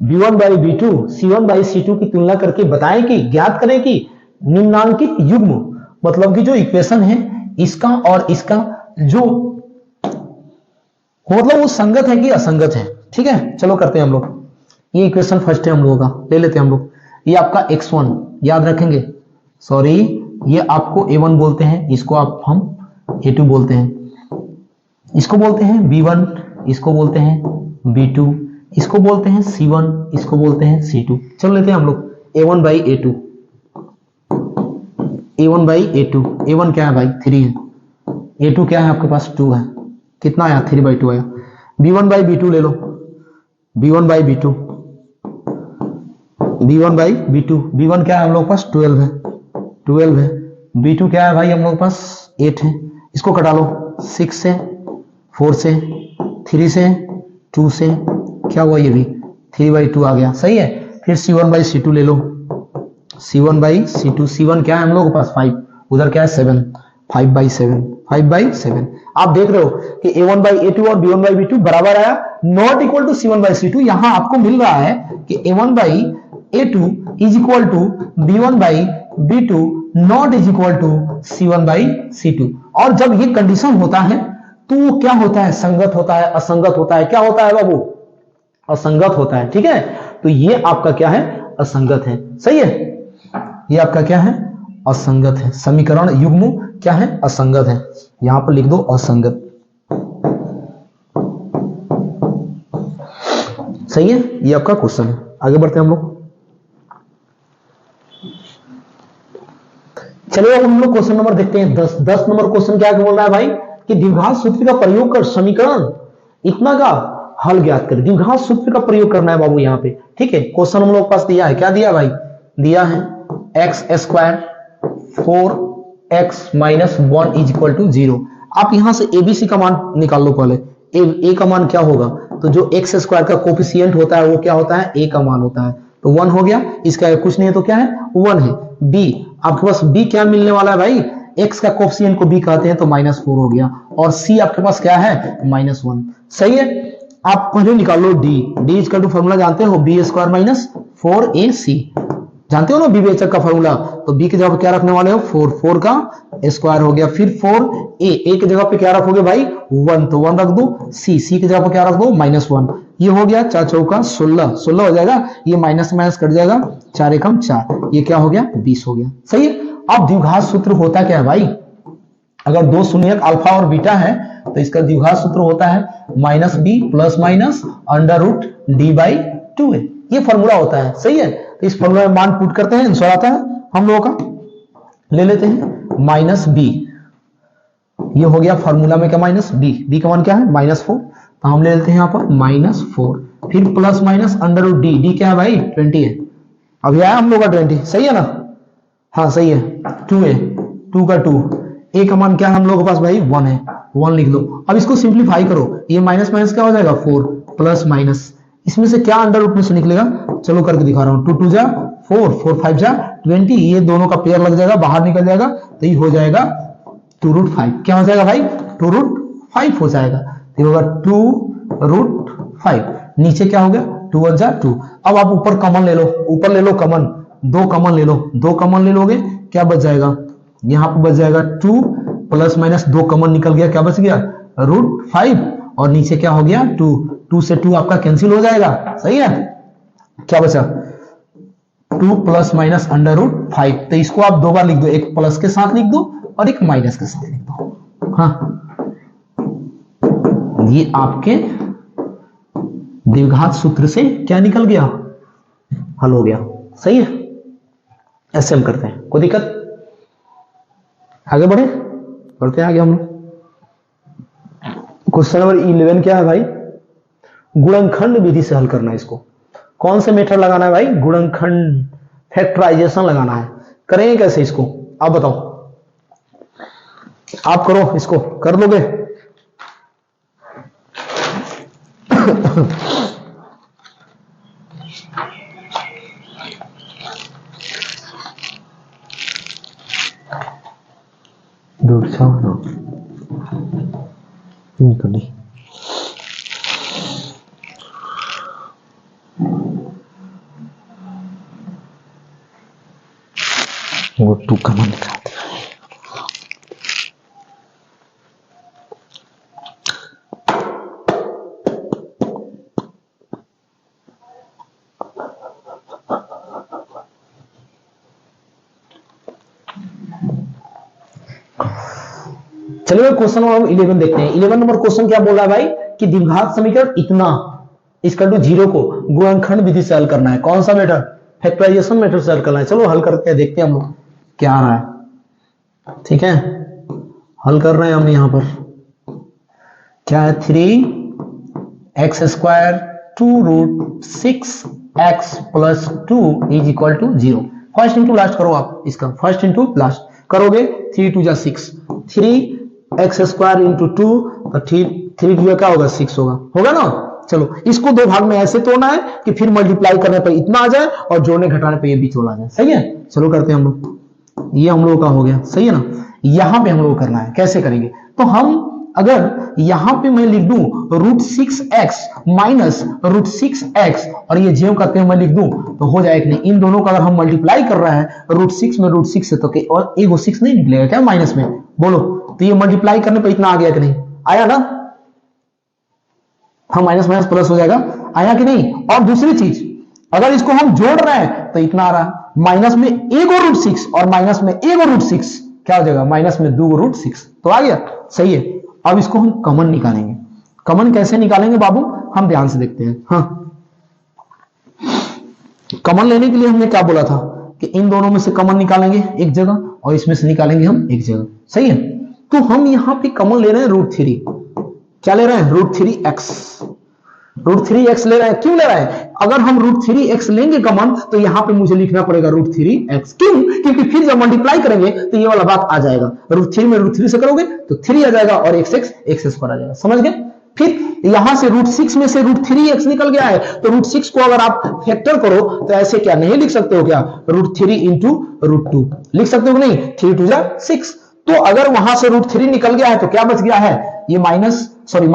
b1/b2 c1/c2 की तुलना करके बताएं कि ज्ञात करें कि निम्नांकित युग्म, मतलब कि जो इक्वेशन है इसका और इसका जो मतलब वो संगत है कि असंगत है। ठीक है। चलो करते हैं हम लोग। ये इक्वेशन फर्स्ट है हम लोगों का, ले लेते हैं हम लोग। ये आपका x1 याद रखेंगे, सॉरी ये आपको a1 बोलते हैं, इसको आप हम a2 बोलते हैं, इसको बोलते हैं b1, इसको बोलते हैं b2, इसको बोलते हैं c1, इसको बोलते हैं c2। चलो लेते हैं हम लोग a1/a2। a1 by a2, a1 क्या है भाई 3 है, a2 क्या है आपके पास 2 है, कितना आया 3/2 आया। b1 बाई b2 ले लो, b1 by b2, b1 by b2, b1 क्या है हम लोग के पास 12 है, 12 है, b2 क्या है भाई हम लोग के पास 8 है, इसको कटा लो 6 से, 4 से, 3 से, 2 से, क्या हुआ ये भी 3/2 आ गया, सही है। फिर c1 बाई c2 ले लो, c1 बाई c2, c1 क्या है हम लोग के पास 5, उधर क्या है 7, 5/7, 5/7। आप देख रहे हो कि a1 बाई a2 और b1 बाई b2 बराबर आया, not equal to c1 by c2। यहां आपको मिल रहा है कि a1 by a2 is equal to b1 by b2 not is equal to c1 by c2। और जब ये कंडीशन होता है तो वो क्या होता है, संगत होता है, असंगत होता है, क्या होता है बाबू, असंगत होता है, ठीक है। तो ये आपका क्या है, असंगत है, सही है, ये आपका क्या है, असंगत है। समीकरण युग्म क्या है, असंगत है, यहां पर लिख दो असंगत, सही है। ये आपका क्वेश्चन है। आगे बढ़ते हैं हम लोग, चलिए अब हम लोग क्वेश्चन नंबर देखते हैं 10। 10 नंबर क्वेश्चन क्या बोल रहा है भाई कि द्विघात सूत्र का प्रयोग कर समीकरण इतना का हल ज्ञात कर। द्विघात सूत्र का प्रयोग करना है बाबू यहाँ पे, ठीक है। क्वेश्चन हम लोग पास दिया है, क्या दिया भाई, दिया है x square 4x minus 1 is equal to 0। आप यहां से एबीसी का मान निकाल लो पहले। ए का मान क्या होगा, तो जो एक्स स्क्वायर का कोफिशिएंट होता है वो क्या होता है, ए का मान होता है, तो 1 हो गया। इसका कुछ नहीं है तो क्या है 1 है। बी आपके पास बी क्या मिलने वाला है भाई, एक्स का कोफिशिएंट को बी कहते हैं तो -4 हो गया, और सी आपके पास क्या है -1, सही है। आप पहले निकाल लो D, D is to formula जानते हो, बी स्क्वायर माइनस 4ac, जानते हो ना विवेचक का फॉर्मूला, तो बी की जगह क्या रखने वाले हो 4, 4 का स्क्वायर हो गया, फिर 4a, a की जगह पे क्या रखोगे भाई 1, तो 1 रख दो, c की जगह पे क्या रख दो -1, ये हो गया 4 चौका 16, 16 हो जाएगा, ये माइनस माइनस कट जाएगा, 4 एकम 4, ये क्या हो गया 20 हो गया, सही है। अब द्विघात सूत्र होता क्या है भाई, अगर दो शून्यक अल्फा और बीटा है तो इसका द्विघात सूत्र होता है -b प्लस माइनस √d/2a, ये फॉर्मूला होता है, सही है। तो इस फॉर्मूला में मान पुट करते हैं, आंसर आता है हम लोगों का, ले लेते हैं -b, ये हो गया फॉर्मूला में क्या -b, b का मान क्या है -4, तो हम ले लेते हैं यहाँ पर -4, फिर प्लस माइनस √d, d क्या है भाई 20 है, अभी आया हम लोग का 20, सही है ना, हाँ सही है। 2a, 2 का 2, a का मान क्या है हम लोग के पास भाई 1 है, 1 लिख लो। अब इसको सिंप्लीफाई करो, ये माइनस माइनस क्या हो जाएगा 4 प्लस माइनस, इसमें से क्या अंडर रूट में से निकलेगा, चलो करके दिखा रहा हूं, 2 2 जा 4, 4 5 जा 20, ये दोनों का पेयर लग जाएगा, बाहर निकल जाएगा, तो ये हो जाएगा 2√5, क्या हो जाएगा भाई 2√5 हो जाएगा, तो ये होगा 2√5, नीचे क्या हो गया 2 1 जा 2। अब आप ऊपर कॉमन ले लो, ऊपर ले लो कॉमन, 2 कॉमन ले लो, 2 कॉमन ले लोगे क्या बच जाएगा, यहाँ पर बच जाएगा 2 प्लस माइनस 2 कॉमन निकल गया, क्या बच गया √5, और नीचे क्या हो गया 2, 2 से 2 आपका कैंसिल हो जाएगा, सही है। क्या बचा 2 प्लस माइनस √5, तो इसको आप 2 बार लिख दो, एक प्लस के साथ लिख दो और एक माइनस के साथ लिख दो, हाँ ये आपके द्विघात सूत्र से क्या निकल गया, हल हो गया, सही है। ऐसे हम करते हैं, कोई दिक्कत, आगे बढ़ते हैं आगे हम लोग। क्वेश्चन नंबर 11 क्या है भाई, गुणनखंड विधि से हल करना है इसको। कौन से मेथड लगाना है भाई, गुणनखंड फैक्टराइजेशन लगाना है। करेंगे कैसे इसको आप बताओ, आप करो, इसको कर लोगे दूर छाओ ना नहीं, वो 2 का मान निकालते हैं। चलिए क्वेश्चन नंबर 11 देखते हैं। 11 नंबर क्वेश्चन क्या बोल रहा है भाई कि द्विघात समीकरण इतना इसका टू 0 को गुणनखंड विधि से हल करना है। कौन सा मेथड, फैक्टराइजेशन मेथड से हल करना है। चलो हल करके देखते हैं हम लोग क्या आ रहा है। ठीक है, हल कर रहे हैं हम यहां पर। क्या है 3x² 2√6x + 2 is equal to 0। First into last करो आप, इसका फर्स्ट इंटू लास्ट करोगे 3 2 6, 3x² × 2 तो 3 2 क्या होगा 6 होगा ना। चलो इसको दो भाग में ऐसे तोड़ना है कि फिर मल्टीप्लाई करने पर इतना आ जाए और जोड़ने घटाने पर ये बीच वाला आ जाए। सही है, चलो करते हैं हम लोग। ये हम लोगों का हो गया, सही है ना। यहां पे हम लोग करना है, कैसे करेंगे तो हम अगर यहां पे मैं लिख दूं √6x - √6x और ये ज्यों करते हैं मैं लिख दूं तो हो जाएगा नहीं। इन दोनों का अगर हम मल्टीप्लाई कर रहा है √6 में √6 से तो और एक 6 नहीं निकलेगा क्या माइनस में, बोलो। तो ये मल्टीप्लाई करने पर इतना आ गया कि नहीं आया ना, हम माइनस माइनस प्लस हो जाएगा, आया कि नहीं। और दूसरी चीज अगर इसको हम जोड़ रहे हैं तो इतना आ रहा है, माइनस में एक और √6 और माइनस में एक और √6 क्या हो जाएगा, माइनस में 2 √6 तो आ गया। सही है, अब इसको हम कॉमन निकालेंगे। कॉमन कैसे निकालेंगे बाबू, हम ध्यान से देखते हैं। हाँ, कॉमन लेने के लिए हमने क्या बोला था कि इन दोनों में से कॉमन निकालेंगे एक जगह और इसमें से निकालेंगे हम एक जगह। सही है, तो हम यहां पे कॉमन ले रहे हैं √3। क्या ले रहे हैं, √3x। √3x ले रहे हैं, क्यों ले रहे हैं, अगर हम √3x लेंगे कॉमन तो यहां पे मुझे लिखना पड़ेगा √3x। क्यों, क्योंकि फिर जब मल्टीप्लाई करेंगे तो ये वाला बात आ जाएगा, √3 में √3 से करोगे तो 3 आ जाएगा और x स्क्वायर आ जाएगा। समझ गए। फिर यहां से √6 में से √3x निकल गया है तो √6 को अगर आप फैक्टर करो तो ऐसे क्या नहीं लिख सकते हो क्या, √3 × √2 लिख सकते हो नहीं, 3 2 6। तो अगर वहां से √3 निकल गया है तो क्या बच गया है, ये माइनस और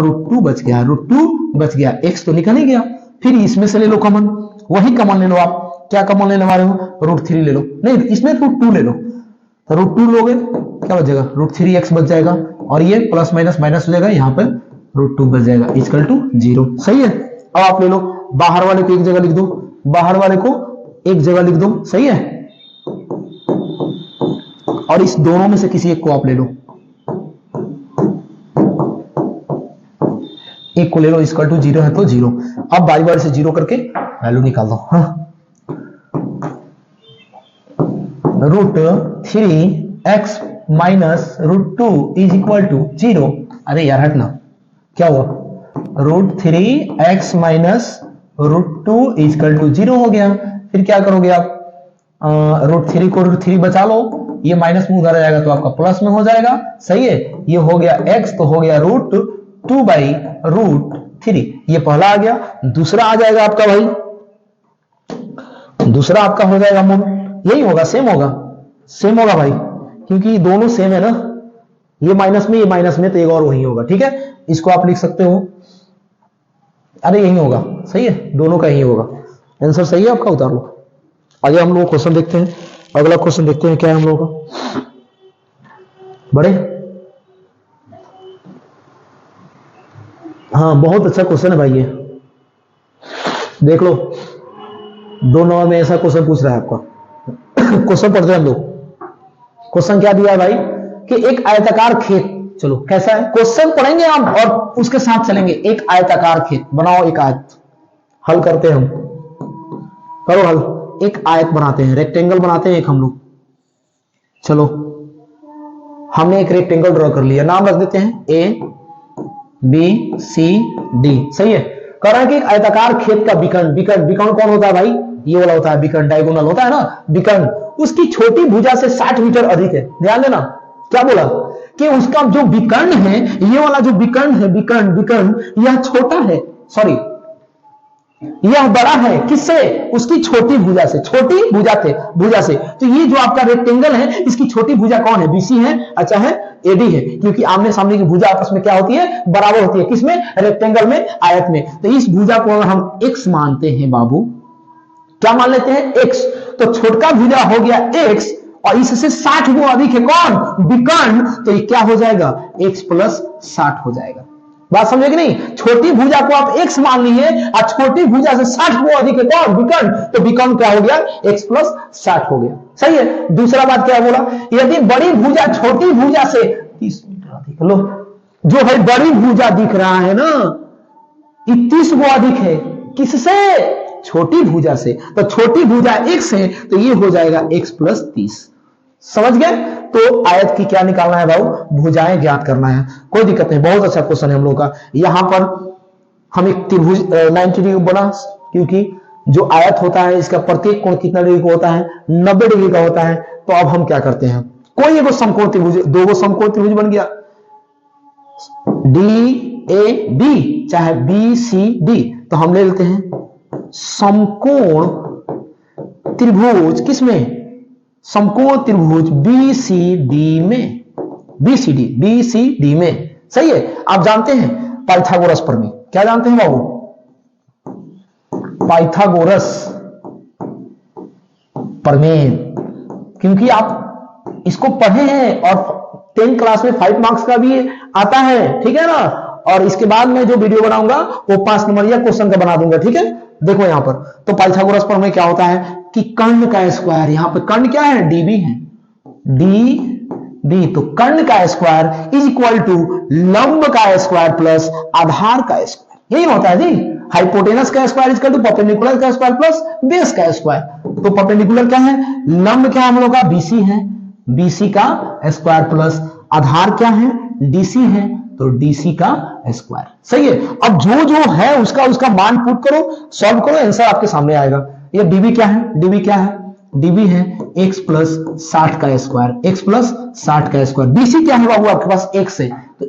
√2 बच गया, √2 बच गया, x तो निकल ही गया। फिर इसमें से ले लो कॉमन, वही कॉमन ले लो आप। क्या कॉमन लेने वाले हो, √3 ले लो, नहीं इसमें √2 ले लो, √2 लोगे क्या बच जाएगा, √3x बच जाएगा और ये प्लस माइनस माइनस हो जाएगा, यहाँ पर √2 बच जाएगा इक्वल टू 0। सही है, अब आप ले लो बाहर वाले को एक जगह लिख दो, बाहर वाले को एक जगह लिख दो। सही है, और इस दोनों में से किसी एक को आप ले लो, एक को ले लो, इक्वल टू 0 है तो 0। अब बारी बारी से 0 करके वैल्यू निकाल दो। हाँ, √3x - √2 इज इक्वल टू 0। अरे यार हटना, क्या हुआ, √3x - √2 इज इक्वल टू 0 हो गया। फिर क्या करोगे आप, √3 को √3 बचा लो, ये माइनस में उधर आ जाएगा तो आपका प्लस में हो जाएगा। सही है, ये हो गया x तो हो गया √2/√3, ये पहला आ गया। दूसरा आ जाएगा आपका भाई, दूसरा आपका हो जाएगा यही होगा, सेम होगा भाई, क्योंकि दोनों सेम है ना, ये माइनस में ये माइनस में तो एक और वही होगा। ठीक है, इसको आप लिख सकते हो, अरे यही होगा। सही है, दोनों का यही होगा, आंसर सही है आपका, उतार लो। आगे हम लोग क्वेश्चन देखते हैं, अगला क्वेश्चन देखते हैं क्या है हम लोगों का। बड़े हाँ, बहुत अच्छा क्वेश्चन है भाई, ये देख लो, 2 नंबर में ऐसा क्वेश्चन पूछ रहा है आपका। क्वेश्चन पढ़ते हैं हम लोग। क्वेश्चन क्या दिया है भाई कि एक आयताकार खेत, चलो कैसा है क्वेश्चन पढ़ेंगे हम और उसके साथ चलेंगे। एक आयताकार खेत बनाओ, एक आयत, हल करते हैं हम, करो हल। एक आयत बनाते हैं, रेक्टेंगल बनाते हैं एक हम लोग। चलो हमने एक रेक्टेंगल ड्रॉ कर लिया, नाम रख देते हैं ABCD। सही है, कह रहा है कि एक आयताकार खेत का विकर्ण कौन होता है भाई, ये वाला होता है विकर्ण, डायगोनल होता है ना विकर्ण, उसकी छोटी भुजा से 60 मीटर अधिक है। ध्यान देना क्या बोला कि उसका जो विकर्ण है, ये वाला जो विकर्ण है, विकर्ण यह छोटा है, सॉरी यह बड़ा है, किससे, उसकी छोटी भुजा से, भुजा से। तो ये जो आपका रेक्टेंगल है, इसकी छोटी भुजा कौन है, BC है, अच्छा है AD है, क्योंकि आमने सामने की भुजा आपस में क्या होती है, बराबर होती है। किसमें, रेक्टेंगल में, आयत में। तो इस भुजा को अगर हम x मानते हैं बाबू, क्या मान लेते हैं, x, तो छोटका भुजा हो गया x और इससे 60 गुना अधिक है कौन, विकर्ण, तो ये क्या हो जाएगा, x + 60 हो जाएगा। बात समझे कि नहीं, छोटी भुजा को आप x मान लिए और छोटी भुजा से 60 गुना अधिक है कौन, विकर्ण, तो विकर्ण क्या हो गया, x + 60 हो गया। सही है, दूसरा बात क्या बोला, यदि बड़ी भुजा छोटी भुजा से 30 मीटर अधिक, लो जो है बड़ी भुजा दिख रहा है ना, 30 गुना अधिक है, किससे, छोटी भुजा से। तो छोटी भुजा x है तो ये हो जाएगा x + 30। समझ गए, तो आयत की क्या निकालना है भाई, भुजाएं ज्ञात करना है। कोई दिक्कत नहीं, बहुत अच्छा क्वेश्चन है हम लोग का। यहां पर हम एक त्रिभुज 90 डिग्री बना, क्योंकि जो आयत होता है इसका प्रत्येक कोण कितना डिग्री का होता है, 90 डिग्री का होता है। तो अब हम क्या करते हैं, कोई एक समकोण त्रिभुज, दो समकोण त्रिभुज बन गया, डी ए बी चाहे बी सी डी, तो हम ले लेते हैं समकोण त्रिभुज, किसमें, समकोण त्रिभुज बी सी डी में, बी सी डी में। सही है। आप जानते हैं पाइथागोरस प्रमेय, क्या जानते हैं बाबू, पाइथागोरस प्रमेय, क्योंकि आप इसको पढ़े हैं और 10 क्लास में 5 मार्क्स का भी आता है, ठीक है ना। और इसके बाद मैं जो वीडियो बनाऊंगा वो 5 नंबर या क्वेश्चन का बना दूंगा, ठीक है। देखो यहां पर तो पाइथागोरस प्रमेय क्या होता है कि कर्ण का स्क्वायर, यहां पर कर्ण क्या है, डीबी है, डी, तो कर्ण का स्क्वायर इज इक्वल टू लंब का स्क्वायर प्लस आधार का स्क्वायर, यही होता है जी। हाइपोटेनस का square is equal to perpendicular का स्क्वायर प्लस बेस का स्क्वायर। तो परपेंडिकुलर क्या है, लंब क्या हम लोग का, बीसी है, बीसी का स्क्वायर प्लस आधार क्या है, डीसी है, तो डीसी का स्क्वायर। सही है। अब जो जो है उसका मान पुट करो, सॉल्व करो, आंसर आपके सामने आएगा। ये डीबी क्या है, डीबी क्या है, डीबी है x प्लस 60 का स्क्वायर, x प्लस 60 का स्क्वायर। डीसी क्या है बाबू आपके पास, x है, तो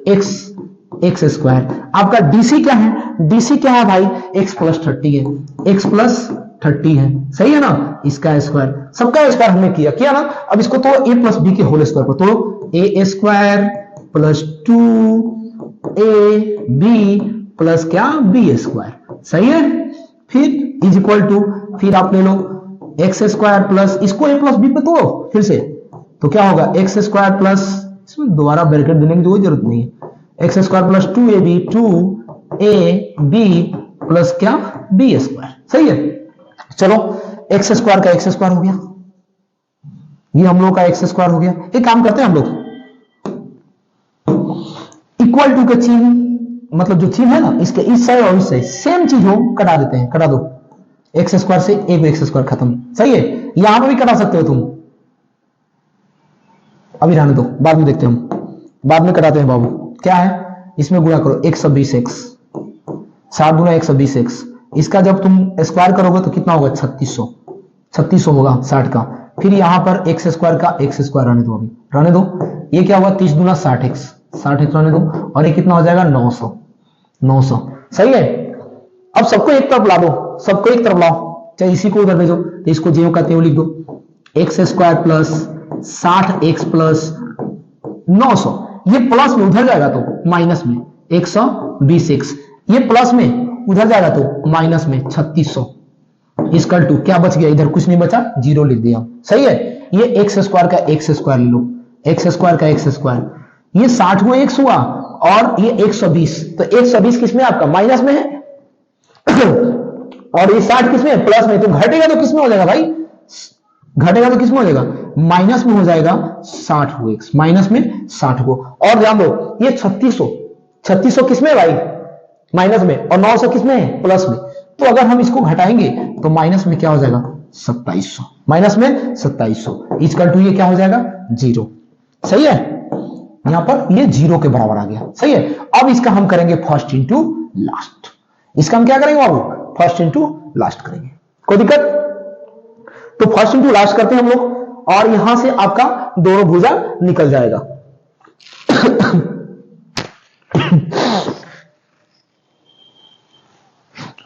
x स्क्वायर। आपका डीसी क्या है, डीसी क्या है भाई, x प्लस 30 है, x प्लस 30 है, सही है ना। इसका स्क्वायर, सबका स्क्वायर हमने किया ना। अब इसको तो a प्लस बी के होल स्क्वायर पर, तो a square plus 2ab plus क्या, b स्क्वायर। सही है। फिर इज इक्वल टू, फिर आप ले लो एक्स स्क्वायर प्लस, इसको a प्लस बी पे तोड़ो फिर से, तो क्या होगा, एक्स स्क्वायर प्लस, इसमें दोबारा ब्रैकेट देने की कोई जरूरत नहीं है, x square plus 2ab plus क्या, बी स्क्वायर। सही है। चलो एक्स स्क्वायर का एक्स स्क्वायर हो गया, ये हम लोग का एक्स स्क्वायर हो गया। एक काम करते हैं हम लोग, इक्वल टू का चिन्ह, मतलब जो चिन्ह है ना, इसके इस साइड और इस साइड सेम चीज हो, कटा देते हैं, कटा दो, एक्स स्क्वायर से एक एक्स स्क्वायर खत्म। सही है। यहां पर भी कटा सकते हो तुम, अभी रहने दो, बाद में देखते हैं हम, बाद में कटाते हैं बाबू। क्या है, इसमें गुणा करो 120x, 60 गुना 120x, इसका जब तुम स्क्वायर करोगे तो कितना होगा, 3600 होगा 60 का। फिर यहां पर एक्स स्क्वायर का एक्स स्क्वायर रहने दो, अभी रहने दो। ये क्या हुआ, 30 गुना 60x, 60x रहने दो, और ये कितना हो जाएगा, 900। सही है। अब सबको एक तरफ ला दो, सबको एक तरफ लाओ, चाहे इसी को उधर भेजो, तो इसको ज्यों का त्यों लिख दो, x square plus 60x plus 900, ये प्लस में उधर जाएगा तो माइनस में 120x, ये प्लस में उधर जाएगा तो माइनस में 3600, इसकल टू क्या बच गया, इधर कुछ नहीं बचा, 0 लिख दिया। सही है। ये एक्स स्क्वायर का एक्स स्क्वायर ले लो, एक्स स्क्वायर का एक्स स्क्वायर, ये 60 को x हुआ और ये 120, तो 120 किसमें आपका, माइनस में है और ये 60 किसमें है, प्लस में, तो घटेगा तो किसमें हो जाएगा भाई, घटेगा तो किसमें हो जाएगा, माइनस में हो जाएगा 60 को x, माइनस में 60 को। और ध्यान दो ये 3600 किसमें भाई, माइनस में, और 900 किसमें है, प्लस में। तो अगर हम इसको घटाएंगे तो माइनस में क्या हो जाएगा, 2700, माइनस में 2700, इक्वल टू ये क्या हो जाएगा, 0। सही है। यहां पर ये 0 के बराबर आ गया। सही है। अब इसका हम करेंगे फर्स्ट इंटू लास्ट, इसका हम क्या करेंगे बाबू, फर्स्ट इंटू लास्ट करेंगे। कोई दिक्कत, तो फर्स्ट इंटू लास्ट करते हैं हम लोग, और यहां से आपका दोनों भुजा निकल जाएगा।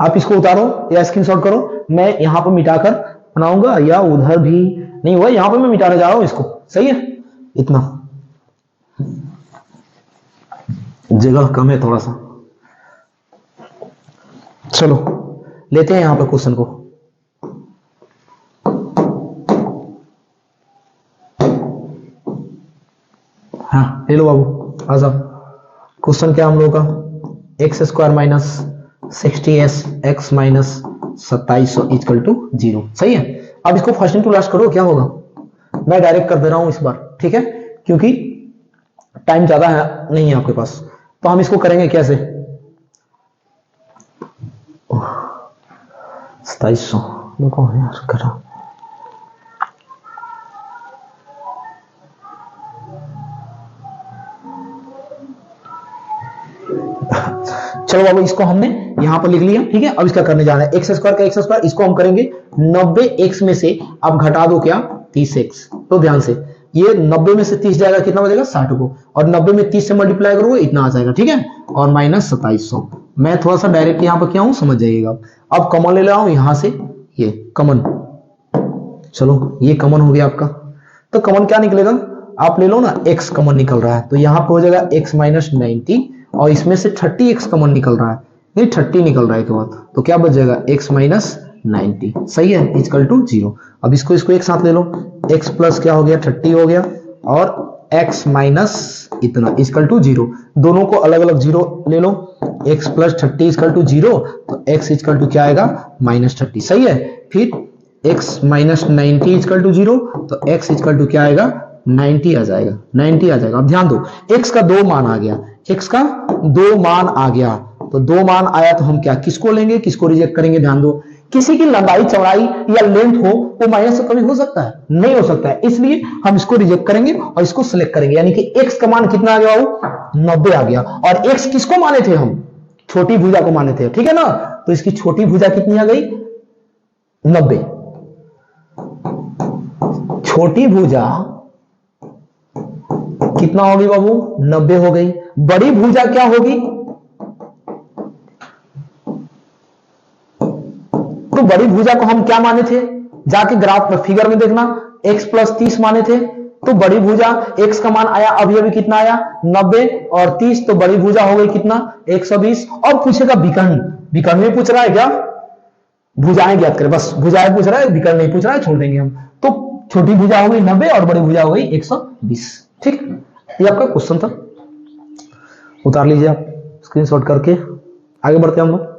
आप इसको उतारो या स्क्रीनशॉट करो, मैं यहां पर मिटाकर बनाऊंगा, या उधर भी नहीं हुआ, यहां पर मैं मिटाने जा रहा हूं इसको। सही है। इतना जगह कम है थोड़ा सा, चलो लेते हैं यहां पर क्वेश्चन को। हाँ ले लो बाबू, आ जाओ। क्वेश्चन क्या हम लोगों का, X square minus 60x minus 2700 equal to 0। सही है। अब इसको फर्स्ट इंटू लास्ट करो, क्या होगा, मैं डायरेक्ट कर दे रहा हूं इस बार, ठीक है, क्योंकि टाइम ज्यादा है नहीं है आपके पास। तो हम इसको करेंगे कैसे, 2700 देखो यार करा, चलो बाबू इसको हमने यहां पर लिख लिया, ठीक है। अब इसका करने जा रहे हैं, एक्स स्क्वायर का एक्स स्क्वायर, इसको हम करेंगे 90x में से आप घटा दो क्या 30x। तो ध्यान से ये 90 में से 30 जाएगा, कितना बचेगा 60 को, और 90 में 30 से मल्टीप्लाई करोगे इतना आ जाएगा, ठीक है। और माइनस 2700। मैं थोड़ा सा डायरेक्ट यहां पर क्या हूं समझ जाइएगा। अब कॉमन ले रहा हूं यहां से, ये कॉमन, चलो ये कॉमन हो गया आपका। तो कॉमन क्या निकलेगा, आप ले लो ना, x कॉमन निकल रहा है, तो यहां पर हो जाएगा x माइनस 90, और इसमें से 30x कॉमन निकल रहा है, नहीं 30 निकल रहा है के बाद, तो क्या बच जाएगा x माइनस 90, सही है, इक्वल टू 0। अब इसको एक साथ ले लो, x प्लस क्या हो गया 30 हो गया, और x माइनस इतना इक्वल टू 0। दोनों को अलग अलग 0 ले लो, x प्लस 30 इक्वल टू 0, तो x इक्वल टू क्या आएगा माइनस 30, सही है। फिर x माइनस 90 इक्वल टू 0, तो x इक्वल टू क्या आएगा 90 आ जाएगा, 90 आ जाएगा। अब ध्यान दो, x का 2 मान आ गया, x का 2 मान आ गया, तो 2 मान आया तो हम क्या किसको लेंगे, किसको रिजेक्ट करेंगे। ध्यान दो, किसी की लंबाई चौड़ाई या लेंथ हो वो माइनस से कमी हो सकता है, नहीं हो सकता है, इसलिए हम इसको रिजेक्ट करेंगे और इसको सिलेक्ट करेंगे। यानी कि x का मान कितना आ गया, वो 90 आ गया। और x किसको माने थे हम, छोटी भुजा को माने थे, ठीक है ना। तो इसकी छोटी भुजा कितनी आ गई 90, छोटी भुजा कितना होगी बाबू 90 हो गई। बड़ी भुजा क्या होगी, तो बड़ी भुजा को हम क्या माने थे, जाके ग्राफ में फिगर में देखना, x प्लस 30 माने थे। तो बड़ी भुजा x का मान आया अभी अभी कितना आया 90 और 30, तो बड़ी भुजा हो गई कितना 120। और पूछेगा विकर्ण, विकर्ण में पूछ रहा है क्या, भुजाएं ज्ञात करें, बस भुजाएं पूछ रहा है, विकर्ण नहीं पूछ रहा है, छोड़ देंगे हम। तो छोटी भुजा हो गई 90 और बड़ी भुजा हो गई 120, ठीक। ये आपका क्वेश्चन था, उतार लीजिए आप स्क्रीनशॉट करके, आगे बढ़ते हैं हम लोग।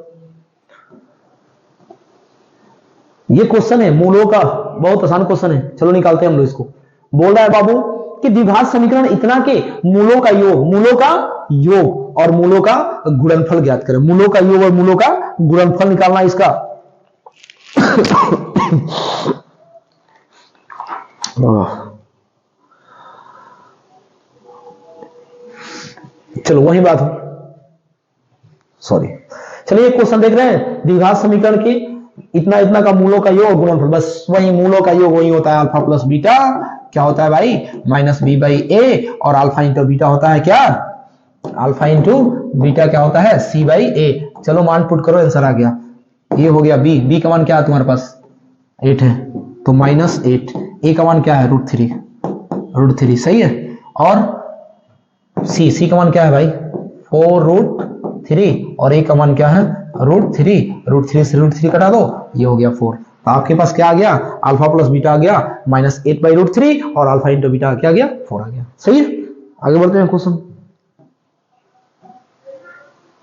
ये क्वेश्चन है मूलों का, बहुत आसान क्वेश्चन है, चलो निकालते हैं हम लोग इसको। बोल रहा है बाबू कि द्विघात समीकरण इतना के मूलों का योग, मूलों का योग और मूलों का गुणनफल ज्ञात करें। मूलों का योग और मूलों का गुणनफल निकालना इसका। चलो वही बात हो, सॉरी। चलिए क्वेश्चन देख रहे हैं, द्विघात समीकरण की इतना इतना का मूलों का योग गुणनफल, बस वही मूलों का योग वही होता है अल्फा प्लस बीटा, क्या होता है भाई माइनस बी बाई ए, और अल्फा इंटू बीटा होता है क्या, अल्फा इंटू बीटा क्या होता है सी बाई ए। चलो मान पुट करो, आंसर आ गया, ये हो गया बी, बी का मान क्या है तुम्हारे पास 8 है, तो माइनस 8, ए का मान क्या है √3, सही है। और सी का मान क्या है भाई 4√3, और ए का मान क्या है √3 से √3 कटा दो, ये हो गया 4। तो आपके पास क्या आ गया, अल्फा प्लस बीटा आ गया -8/√3, और अल्फा इंटू बीटा क्या आ गया 4 आ गया, सही है। आगे बढ़ते हैं क्वेश्चन,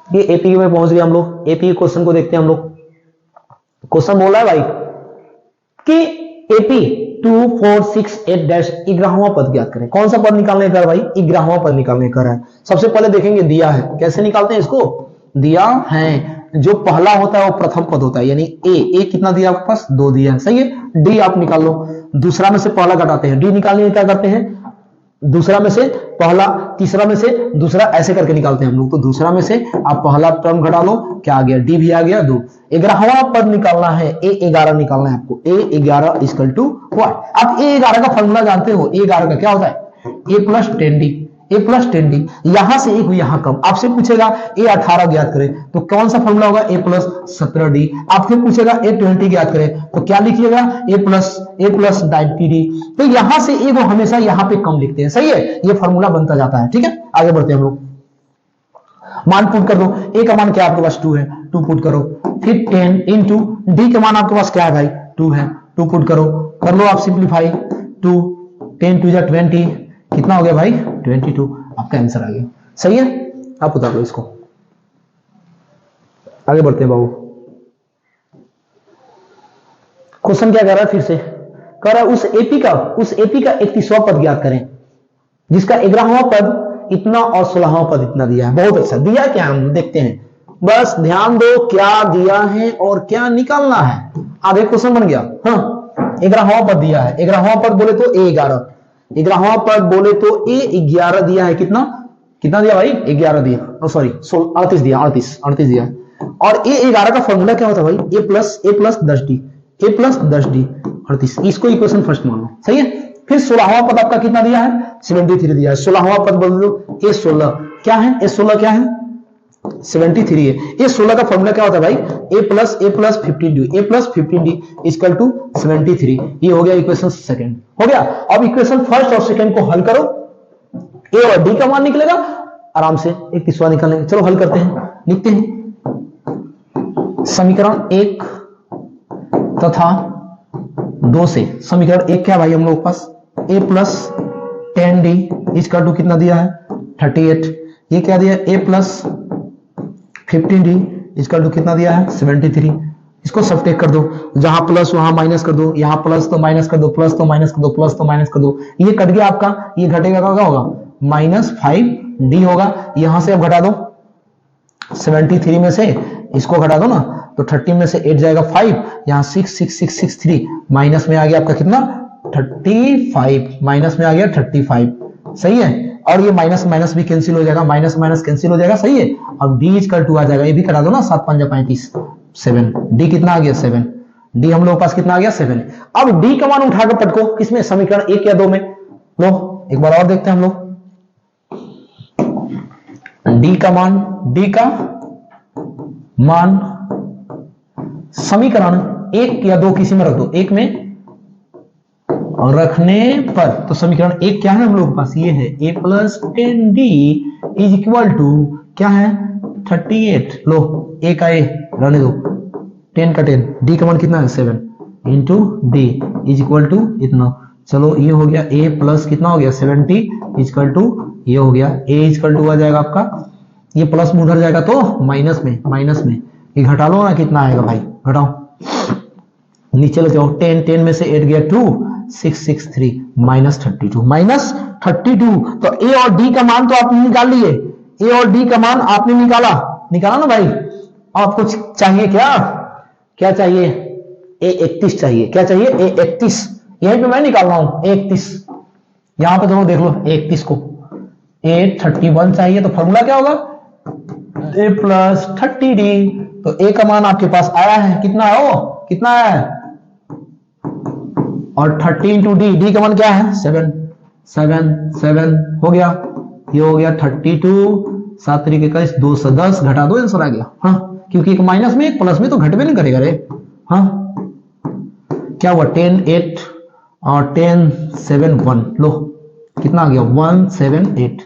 ये एपी में पहुंच गए हम लोग, एपी क्वेश्चन को देखते हैं हम लोग। क्वेश्चन बोला है भाई कि एपी 2468 11वां पद ज्ञात करें। कौन सा पद निकालने का भाई, 11वां पद निकालने का है। सबसे पहले देखेंगे दिया है, कैसे निकालते हैं इसको, दिया है जो पहला होता है वो प्रथम पद होता है, यानी ए कितना दिया आपके पास 2 दिया है, सही है। डी आप निकाल लो, दूसरा में से पहला घटाते हैं, डी निकालने में क्या करते हैं, दूसरा में से पहला, तीसरा में से दूसरा, ऐसे करके निकालते हैं हम लोग। तो दूसरा में से आप पहला टर्म घटा लो, क्या आ गया डी भी आ गया 2। 11वां पद निकालना है, ए11 निकालना है आपको, ए11 इक्वल टू व्हाट। आप ए11 का फॉर्मूला जानते हो, ए11 का क्या होता है ए प्लस 10डी, यहां से एक यहां कम। आपसे पूछेगा ए18 ज्ञात करें, तो कौन सा फॉर्मूला होगा ए प्लस 17डी। आपसे पूछेगा ए20 ज्ञात करें, तो क्या लिखिएगा ए प्लस 90डी। तो यहां से एक हमेशा यहां पे कम लिखते हैं, सही है, ये फॉर्मूला बनता जाता है, ठीक है। आगे बढ़ते हैं हम लोग, मान पुट कर दो, ए का मान क्या आपके पास 2 है, 2 पुट करो, फिर 10 इंटू डी का मान आपके पास क्या है भाई 2 है, 2 पुट करो, कर लो आप सिंप्लीफाई, 2 10 2 20, कितना हो गया भाई 22, आपका आंसर आ गया, सही है। आप बता दो इसको, आगे बढ़ते हैं बाबू। क्वेश्चन क्या कर रहा है, फिर से कह रहा है उस एपी का 31वां पद ज्ञात करें, जिसका 11वां पद इतना और 16वां पद इतना दिया है। बहुत अच्छा दिया, क्या हम देखते हैं, बस ध्यान दो क्या दिया है और क्या निकालना है। आगे क्वेश्चन बन गया। हाँ 11वां पद दिया है, 11वां पद बोले तो ए11, 11वां पद बोले तो ए11 दिया है, कितना कितना दिया भाई 11 दिया, सॉरी 38 दिया, 38 दिया। और ए 11 का फॉर्मूला क्या होता है भाई, ए प्लस 10d, ए प्लस 10d 38, इसको इक्वेशन फर्स्ट मान लो, सही है। फिर 16वां पद आपका कितना दिया है 73 दिया है, 16वां पद बोल दो ए 16 क्या है, ए 16 क्या है 73 है। ये 16 का फॉर्मूला क्या होता है भाई, a plus 15d, a plus 15d equal to 73। ये हो गया इक्वेशन सेकंड, हो गया। अब इक्वेशन फर्स्ट और सेकंड को हल करो, a और d का मान निकलेगा, आराम से एक तीसरा निकाल लेंगे। चलो हल करते हैं, लिखते हैं समीकरण 1 तथा 2 से। समीकरण 1 क्या भाई हम लोग के पास, a plus 10d equal to कितना दिया है 38। ये क्या दिया a plus 15d equal to कितना दिया है 73। इसको सबट्रैक्ट कर दो, जहां प्लस वहां माइनस कर दो, यहां प्लस तो माइनस कर दो, प्लस तो माइनस कर दो, प्लस तो माइनस कर दो। ये कट गया आपका, ये घटेगा क्या होगा -5d होगा। यहां से अब घटा दो 73 में से इसको घटा दो ना, तो 30 में से 8 जाएगा 5, यहां 6 माइनस में आ गया आपका कितना 35, माइनस में आ गया 35, सही है। और ये माइनस माइनस भी कैंसिल हो जाएगा, माइनस माइनस कैंसिल हो जाएगा, सही है। अब d इक्वल टू आ जाएगा, ये भी करा दो ना, 7 5 35 7, d कितना आ गया 7, d हम लोग के पास कितना आ गया 7। अब d का मान उठाकर पटको किसमें, समीकरण 1 या 2 में। लो एक बार और देखते हैं हम लोग, d का मान समीकरण 1 या 2 किसी में रख दो, 1 में रखने पर, तो समीकरण 1 क्या है हम लोग के पास, ये है a plus 10d is equal to क्या है 38। लो a का a रहने दो, 10 का 10, d का मान कितना है 7 into d is equal to इतना। चलो ये हो गया a प्लस कितना हो गया 70 इक्वल टू, ये हो गया a इक्वल टू आ जाएगा आपका, ये प्लस में उधर जाएगा तो माइनस में ये घटा लो ना, कितना आएगा भाई घटाओ, नीचे ले जाओ, 10 में से 8 गया 2, 663 -32 तो a और d का मान तो आपने निकाल लिए, a और d का मान आपने निकाला ना भाई। अब कुछ चाहिए क्या चाहिए, a31 चाहिए, क्या चाहिए a31, यहीं पे मैं निकाल रहा हूं a31, यहां पे दोनों देख लो a31 को, a31 चाहिए, तो फॉर्मूला क्या होगा a प्लस 30d, तो a का मान आपके पास आया है, कितना आया है और 30 इंटू डी का मान क्या है 7 हो गया, ये हो गया 32, 7 तरीके का 210 घटा दो, आंसर आ गया। हाँ क्योंकि एक माइनस में एक प्लस में तो घट भी नहीं करेगा रे। हाँ क्या हुआ 10 8 और 10 7 1, लो कितना आ गया 178,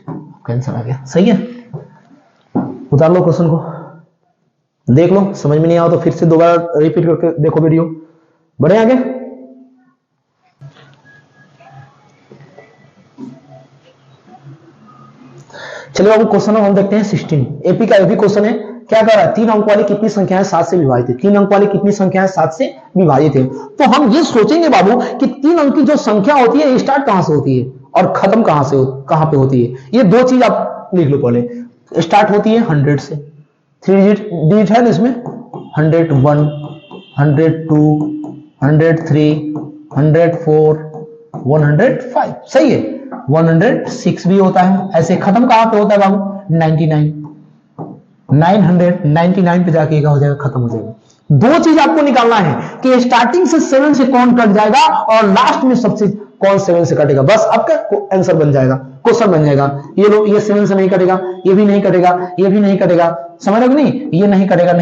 आंसर आ गया, सही है। उतार लो क्वेश्चन को, देख लो, समझ में नहीं आओ तो फिर से दोबारा रिपीट करके देखो वीडियो, बढ़े आगे। चलिए अब क्वेश्चन हम देखते हैं 16, एपी का एपी क्वेश्चन है। क्या कर रहा है, 3 अंक वाली कितनी संख्याएं 7 से विभाजित है, 3 अंक वाली कितनी संख्याएं 7 से विभाजित है। तो हम ये सोचेंगे बाबू कि 3 अंक की जो संख्या होती है स्टार्ट कहां से होती है और खत्म कहां पे होती है। ये दो चीज आप लिख लो, पहले स्टार्ट होती है 100 से, 3 डिजिट है ना इसमें, 101 102 103 104 105, सही है। 106 भी होता है, ऐसे खत्म कहां पे होता है बाबू 99 999 पे जाके क्या हो जाएगा, खत्म हो जाएगा। दो चीज आपको निकालना है कि स्टार्टिंग से 7 से कौन कट जाएगा और लास्ट में सबसे कौन 7 से कटेगा, बस आपका आंसर बन जाएगा, क्वेश्चन बन जाएगा। ये लो, ये 7 से नहीं कटेगा, ये भी नहीं कटेगा, ये भी नहीं कटेगा, समझ रहे हो नहीं, ये नहीं कटेगा,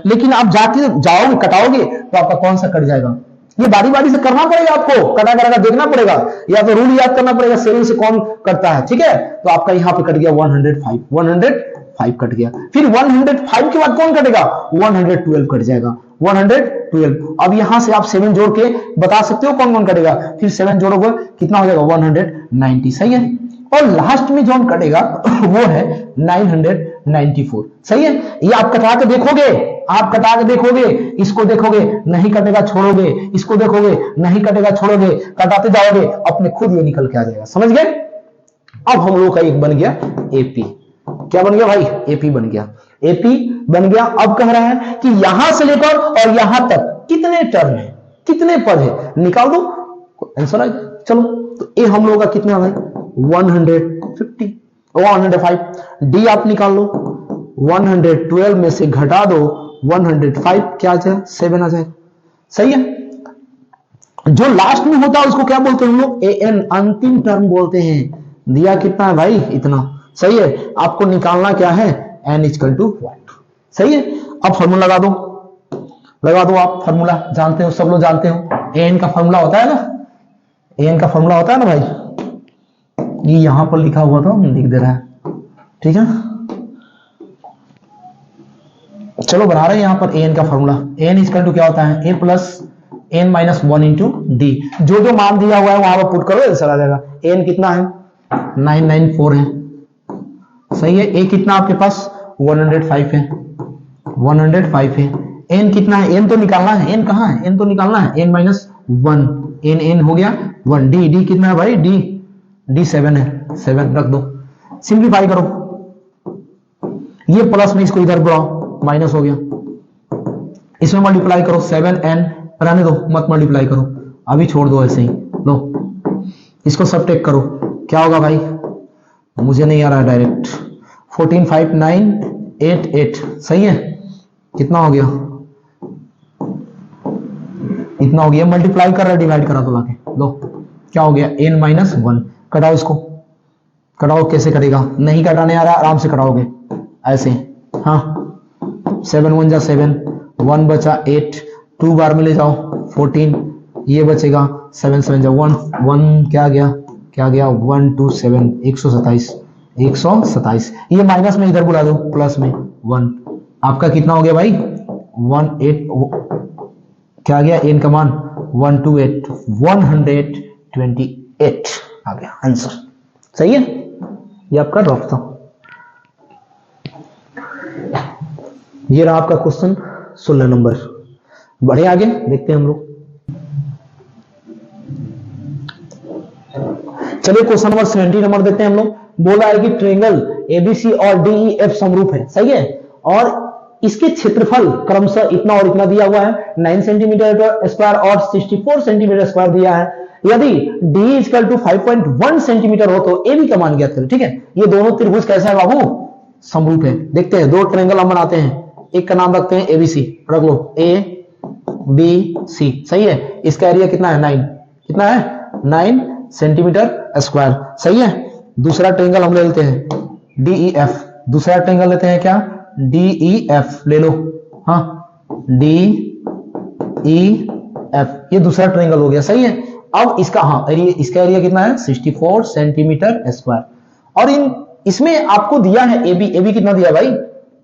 लेकिन आप जाओगे कटाओगे तो आपका कौन सा कट जाएगा। ये बारी बारी से करना पड़ेगा आपको, कटा देखना पड़ेगा, या तो रूल याद करना पड़ेगा 7 से कौन कटता है, ठीक है। तो आपका यहाँ पे कट गया 105 कट गया। फिर 105 के बाद कौन कटेगा, 112 कट जाएगा, 112। अब यहां से आप 7 जोड़ के बता सकते हो कौन कौन कटेगा, फिर 7 जोड़ोगे कितना हो जाएगा 190, सही है। और लास्ट में जो कटेगा वो है 994, सही है। ये आप कटा के देखोगे, इसको देखोगे नहीं कटेगा छोड़ोगे, इसको देखोगे नहीं कटेगा छोड़ोगे, कटाते जाओगे अपने खुद ये निकल के आ जाएगा, समझ गए। अब हम लोग का एक बन गया एपी, क्या बन गया भाई, एपी बन गया। अब कह रहा है कि यहां से लेकर और यहां तक कितने टर्म है, कितने पद है, निकाल दो आंसर आ। चलो तो ए हम लोग का कितना है 150, 105। डी आप निकाल लो, 112 में से घटा दो 105, क्या आ जाए 7 आ जाए। सही है। जो लास्ट में होता है उसको क्या बोलते हैं हम लोग, ए एन, अंतिम टर्म बोलते हैं। दिया कितना है भाई, इतना। सही है। आपको निकालना क्या है, एन इक्वल टू व्हाट। सही है। अब फॉर्मूला लगा दो आप, फॉर्मूला जानते हो, सब लोग जानते हो। ए एन का फॉर्मूला होता है ना, ए एन का फॉर्मूला होता है ना भाई, ये यहां पर लिखा हुआ था, लिख दे रहा है, ठीक है। चलो बना रहे हैं यहां पर ए एन का formula. A N equal to क्या होता है, A plus N minus 1 into D. जो जो मान दिया हुआ है वहां पर पुट करो, आंसर आ जाएगा। एन कितना है, 994 है। सही है। ए कितना आपके पास 105 है, 105 है। एन कितना है, एन तो निकालना है, एन कहां है, एन तो निकालना है, एन माइनस 1, एन एन हो गया 1। डी डी कितना है भाई, डी 7 है, 7 रख दो। सिंप्लीफाई करो, ये प्लस में इसको इधर बुलाओ, माइनस हो गया। इसमें मल्टीप्लाई करो, 7n, रहने दो, मत मल्टीप्लाई करो, अभी छोड़ दो ऐसे ही। लो इसको सबट्रैक्ट करो, क्या होगा भाई, मुझे नहीं आ रहा है डायरेक्ट। 14 5 9 8 8। सही है। कितना हो गया, इतना हो गया। मल्टीप्लाई कर रहा है, डिवाइड करा दो लाके। लो क्या हो गया, n माइनस 1। कटाओ इसको, कटाओ। कैसे करेगा, नहीं कटाने आ रहा, आराम से कटाओगे ऐसे। हाँ 7 1 जा 7, 1 बचा 8, 2 बार में ले जाओ 14, ये बचेगा 7 7 जा 1, 1 क्या गया 1 2 7, 127। ये माइनस में इधर बुला दो, प्लस में 1। आपका कितना हो गया भाई, 1 8, क्या गया एन का मान 128, 128 आ गया आंसर। सही है। ये आपका रफ था। ये रहा आपका क्वेश्चन 16 नंबर। बढ़े आगे, देखते हैं हम लोग। चलिए क्वेश्चन नंबर 70 नंबर देखते हैं हम लोग। बोला है कि ट्रायंगल एबीसी और डीईएफ समरूप है। सही है। और इसके क्षेत्रफल क्रमशः इतना और इतना दिया हुआ है, 9 सेंटीमीटर स्क्वायर और 64 सेंटीमीटर स्क्वायर दिया है। यदि डी इक्वल टू 5.1 सेंटीमीटर हो तो ए बी का मान ज्ञात करें। ठीक है। ये दोनों त्रिभुज कैसा है बाबू, समरूप है। देखते हैं, दो ट्रायंगल हम बनाते हैं, एक का नाम रखते हैं एबीसी, रख लो ए बी सी। सही है। इसका एरिया कितना है, 9, कितना है 9 सेंटीमीटर स्क्वायर। सही है। दूसरा ट्रायंगल हम ले लेते हैं डीईएफ, दूसरा ट्रायंगल लेते हैं क्या, डीईएफ ले लो। हाँ डीईएफ, ये दूसरा ट्रायंगल हो गया। सही है। अब इसका हाँ एरिया, इसका एरिया कितना है 64 सेंटीमीटर स्क्वायर। और इसमें आपको दिया है एबी, एबी कितना दिया भाई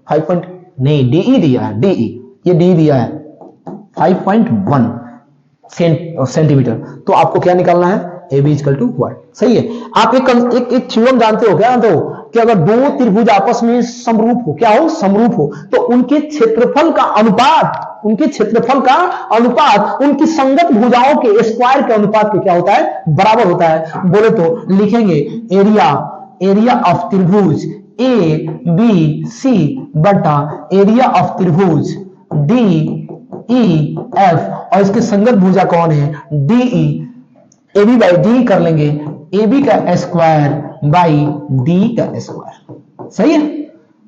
5 नहीं डीई दिया है, डीई ये डी दिया है 5.1 सेंटीमीटर। तो आपको क्या निकालना है, A B equal to what. सही है। आप एक थ्योरम जानते हो, क्या जानते हो कि अगर दो त्रिभुज आपस में समरूप हो, क्या हो समरूप हो, तो उनके क्षेत्रफल का अनुपात, उनकी संगत भुजाओं के स्क्वायर के अनुपात के क्या होता है, बराबर होता है। बोले तो लिखेंगे एरिया ऑफ त्रिभुज ए बी सी बटा एरिया ऑफ त्रिभुज डी ई एफ, और इसके संगत भुजा कौन है, DE. A B by D कर लेंगे, ए बी का स्क्वायर बाई डी का स्क्वायर। सही है।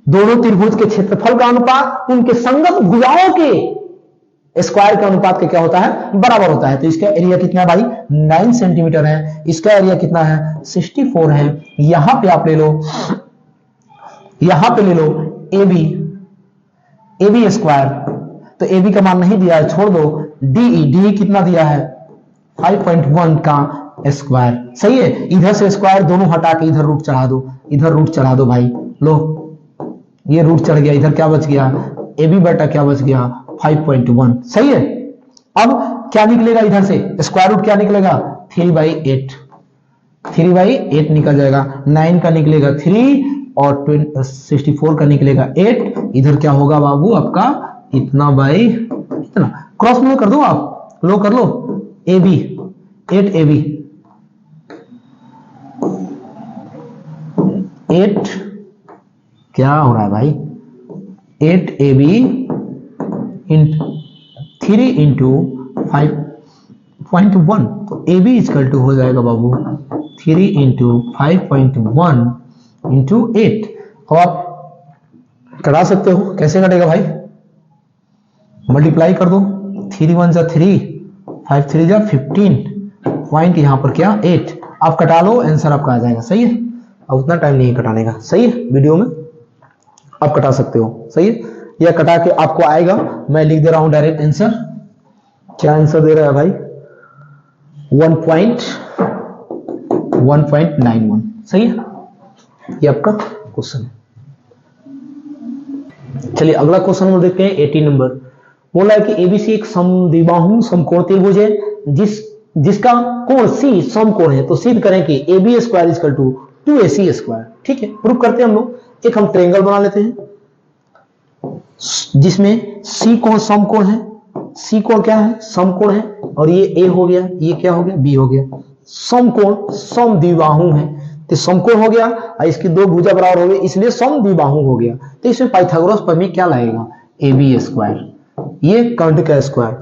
दोनों त्रिभुज के क्षेत्रफल का अनुपात उनके संगत भुजाओं के स्क्वायर के अनुपात के क्या होता है, बराबर होता है। तो इसका एरिया कितना है भाई 9 सेंटीमीटर है, इसका एरिया कितना है 64 है। यहां पे आप ले लो, यहां पे ले लो ए बी स्क्वायर, तो ए बी का मान नहीं दिया है, छोड़ दो। डी कितना दिया है 5.1 का स्क्वायर। सही है। इधर से स्क्वायर दोनों हटा के इधर रूट चढ़ा दो, इधर रूट चढ़ा दो भाई। लो ये रूट चढ़ गया, इधर क्या बच गया ए बी बटा क्या बच गया 5.1। सही है। अब क्या निकलेगा इधर से, स्क्वायर रूट क्या निकलेगा 3/8, 3/8 निकल जाएगा। 9 का निकलेगा 3 और 64 का निकलेगा 8। इधर क्या होगा बाबू आपका इतना बाई इतना, क्रॉस में कर दो आप, लो कर लो ए बी 8 ए बी 8 क्या हो रहा है भाई 8 ए बी 3 इंटू 5.1, तो ए बी इक्वल टू हो जाएगा बाबू 3 इंटू 5.1 इंटू 8। अब आप कटा सकते हो, कैसे कटेगा भाई, मल्टीप्लाई कर दो, 3 1 जा 3, 5 3 जा 15, पॉइंट यहां पर क्या 8। आप कटा लो, आंसर आपका आ जाएगा। सही है, अब उतना टाइम नहीं है कटाने का। सही है, वीडियो में आप कटा सकते हो। सही है, या कटा के आपको आएगा, मैं लिख दे रहा हूं डायरेक्ट आंसर। क्या आंसर दे रहा है भाई, 1.91। सही है, ये आपका क्वेश्चन है। चलिए अगला क्वेश्चन हम देखते हैं 18 नंबर। बोला है कि एबीसी एक समद्विबाहु समकोण त्रिभुज है जिसका कोण सी समकोण है, तो सिद्ध करें कि AB square equal to 2AC square. ठीक है, प्रूफ करते हैं हम लोग। एक हम ट्रायंगल बना लेते हैं जिसमें सी कोण समकोण है। सी कोण क्या है, समकोण है, और ये ए हो गया, ये क्या हो गया, बी हो गया। समकोण समद्विबाहु है, तो समकोण हो गया और इसकी दो भुजा बराबर हो गई, इसलिए समद्विबाहु हो गया। तो इसमें पाइथागोरस प्रमेय क्या लाएगा, AB स्क्वायर, ये कर्ण का स्क्वायर,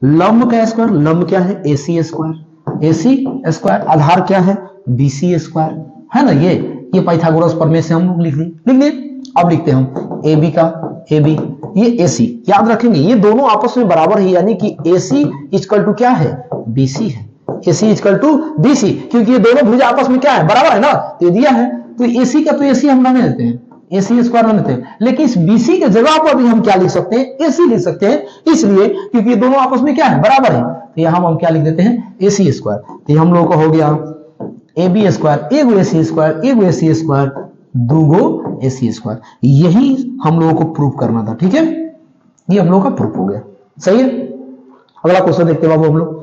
लंब का स्क्वायर, लंब क्या है AC स्क्वायर, AC स्क्वायर, आधार क्या है BC स्क्वायर, है ना। ये पाइथागोरस प्रमेय से हम लोग लिख दिए। अब लिखते हैं हम AB का AB, ये AC, याद रखेंगे ये दोनों आपस में बराबर है, यानी कि AC इक्वल टू क्या है, BC है। AC इक्वल टू BC, क्योंकि ये दोनों भुजा आपस में क्या है, बराबर है ना, तो दिया है, तो AC का तो AC हम ना लेते हैं, AC स्क्वायर ना लेते हैं, लेकिन इस BC के जगह पर भी हम क्या लिख सकते हैं, AC लिख सकते हैं, इसलिए क्योंकि ये दोनों आपस में क्या है, बराबर है। तो यहां हम क्या लिख देते हैं, AC स्क्वायर। तो हम लोगों का हो गया AB स्क्वायर, एगो AC स्क्वायर, एगो AC स्क्वायर, दूगो AC स्क्वायर। यही हम लोगों को प्रूफ करना था। ठीक है, ये हम लोगों का प्रूफ हो गया। सही है, अगला क्वेश्चन देखते हैं बाबू हम लोग।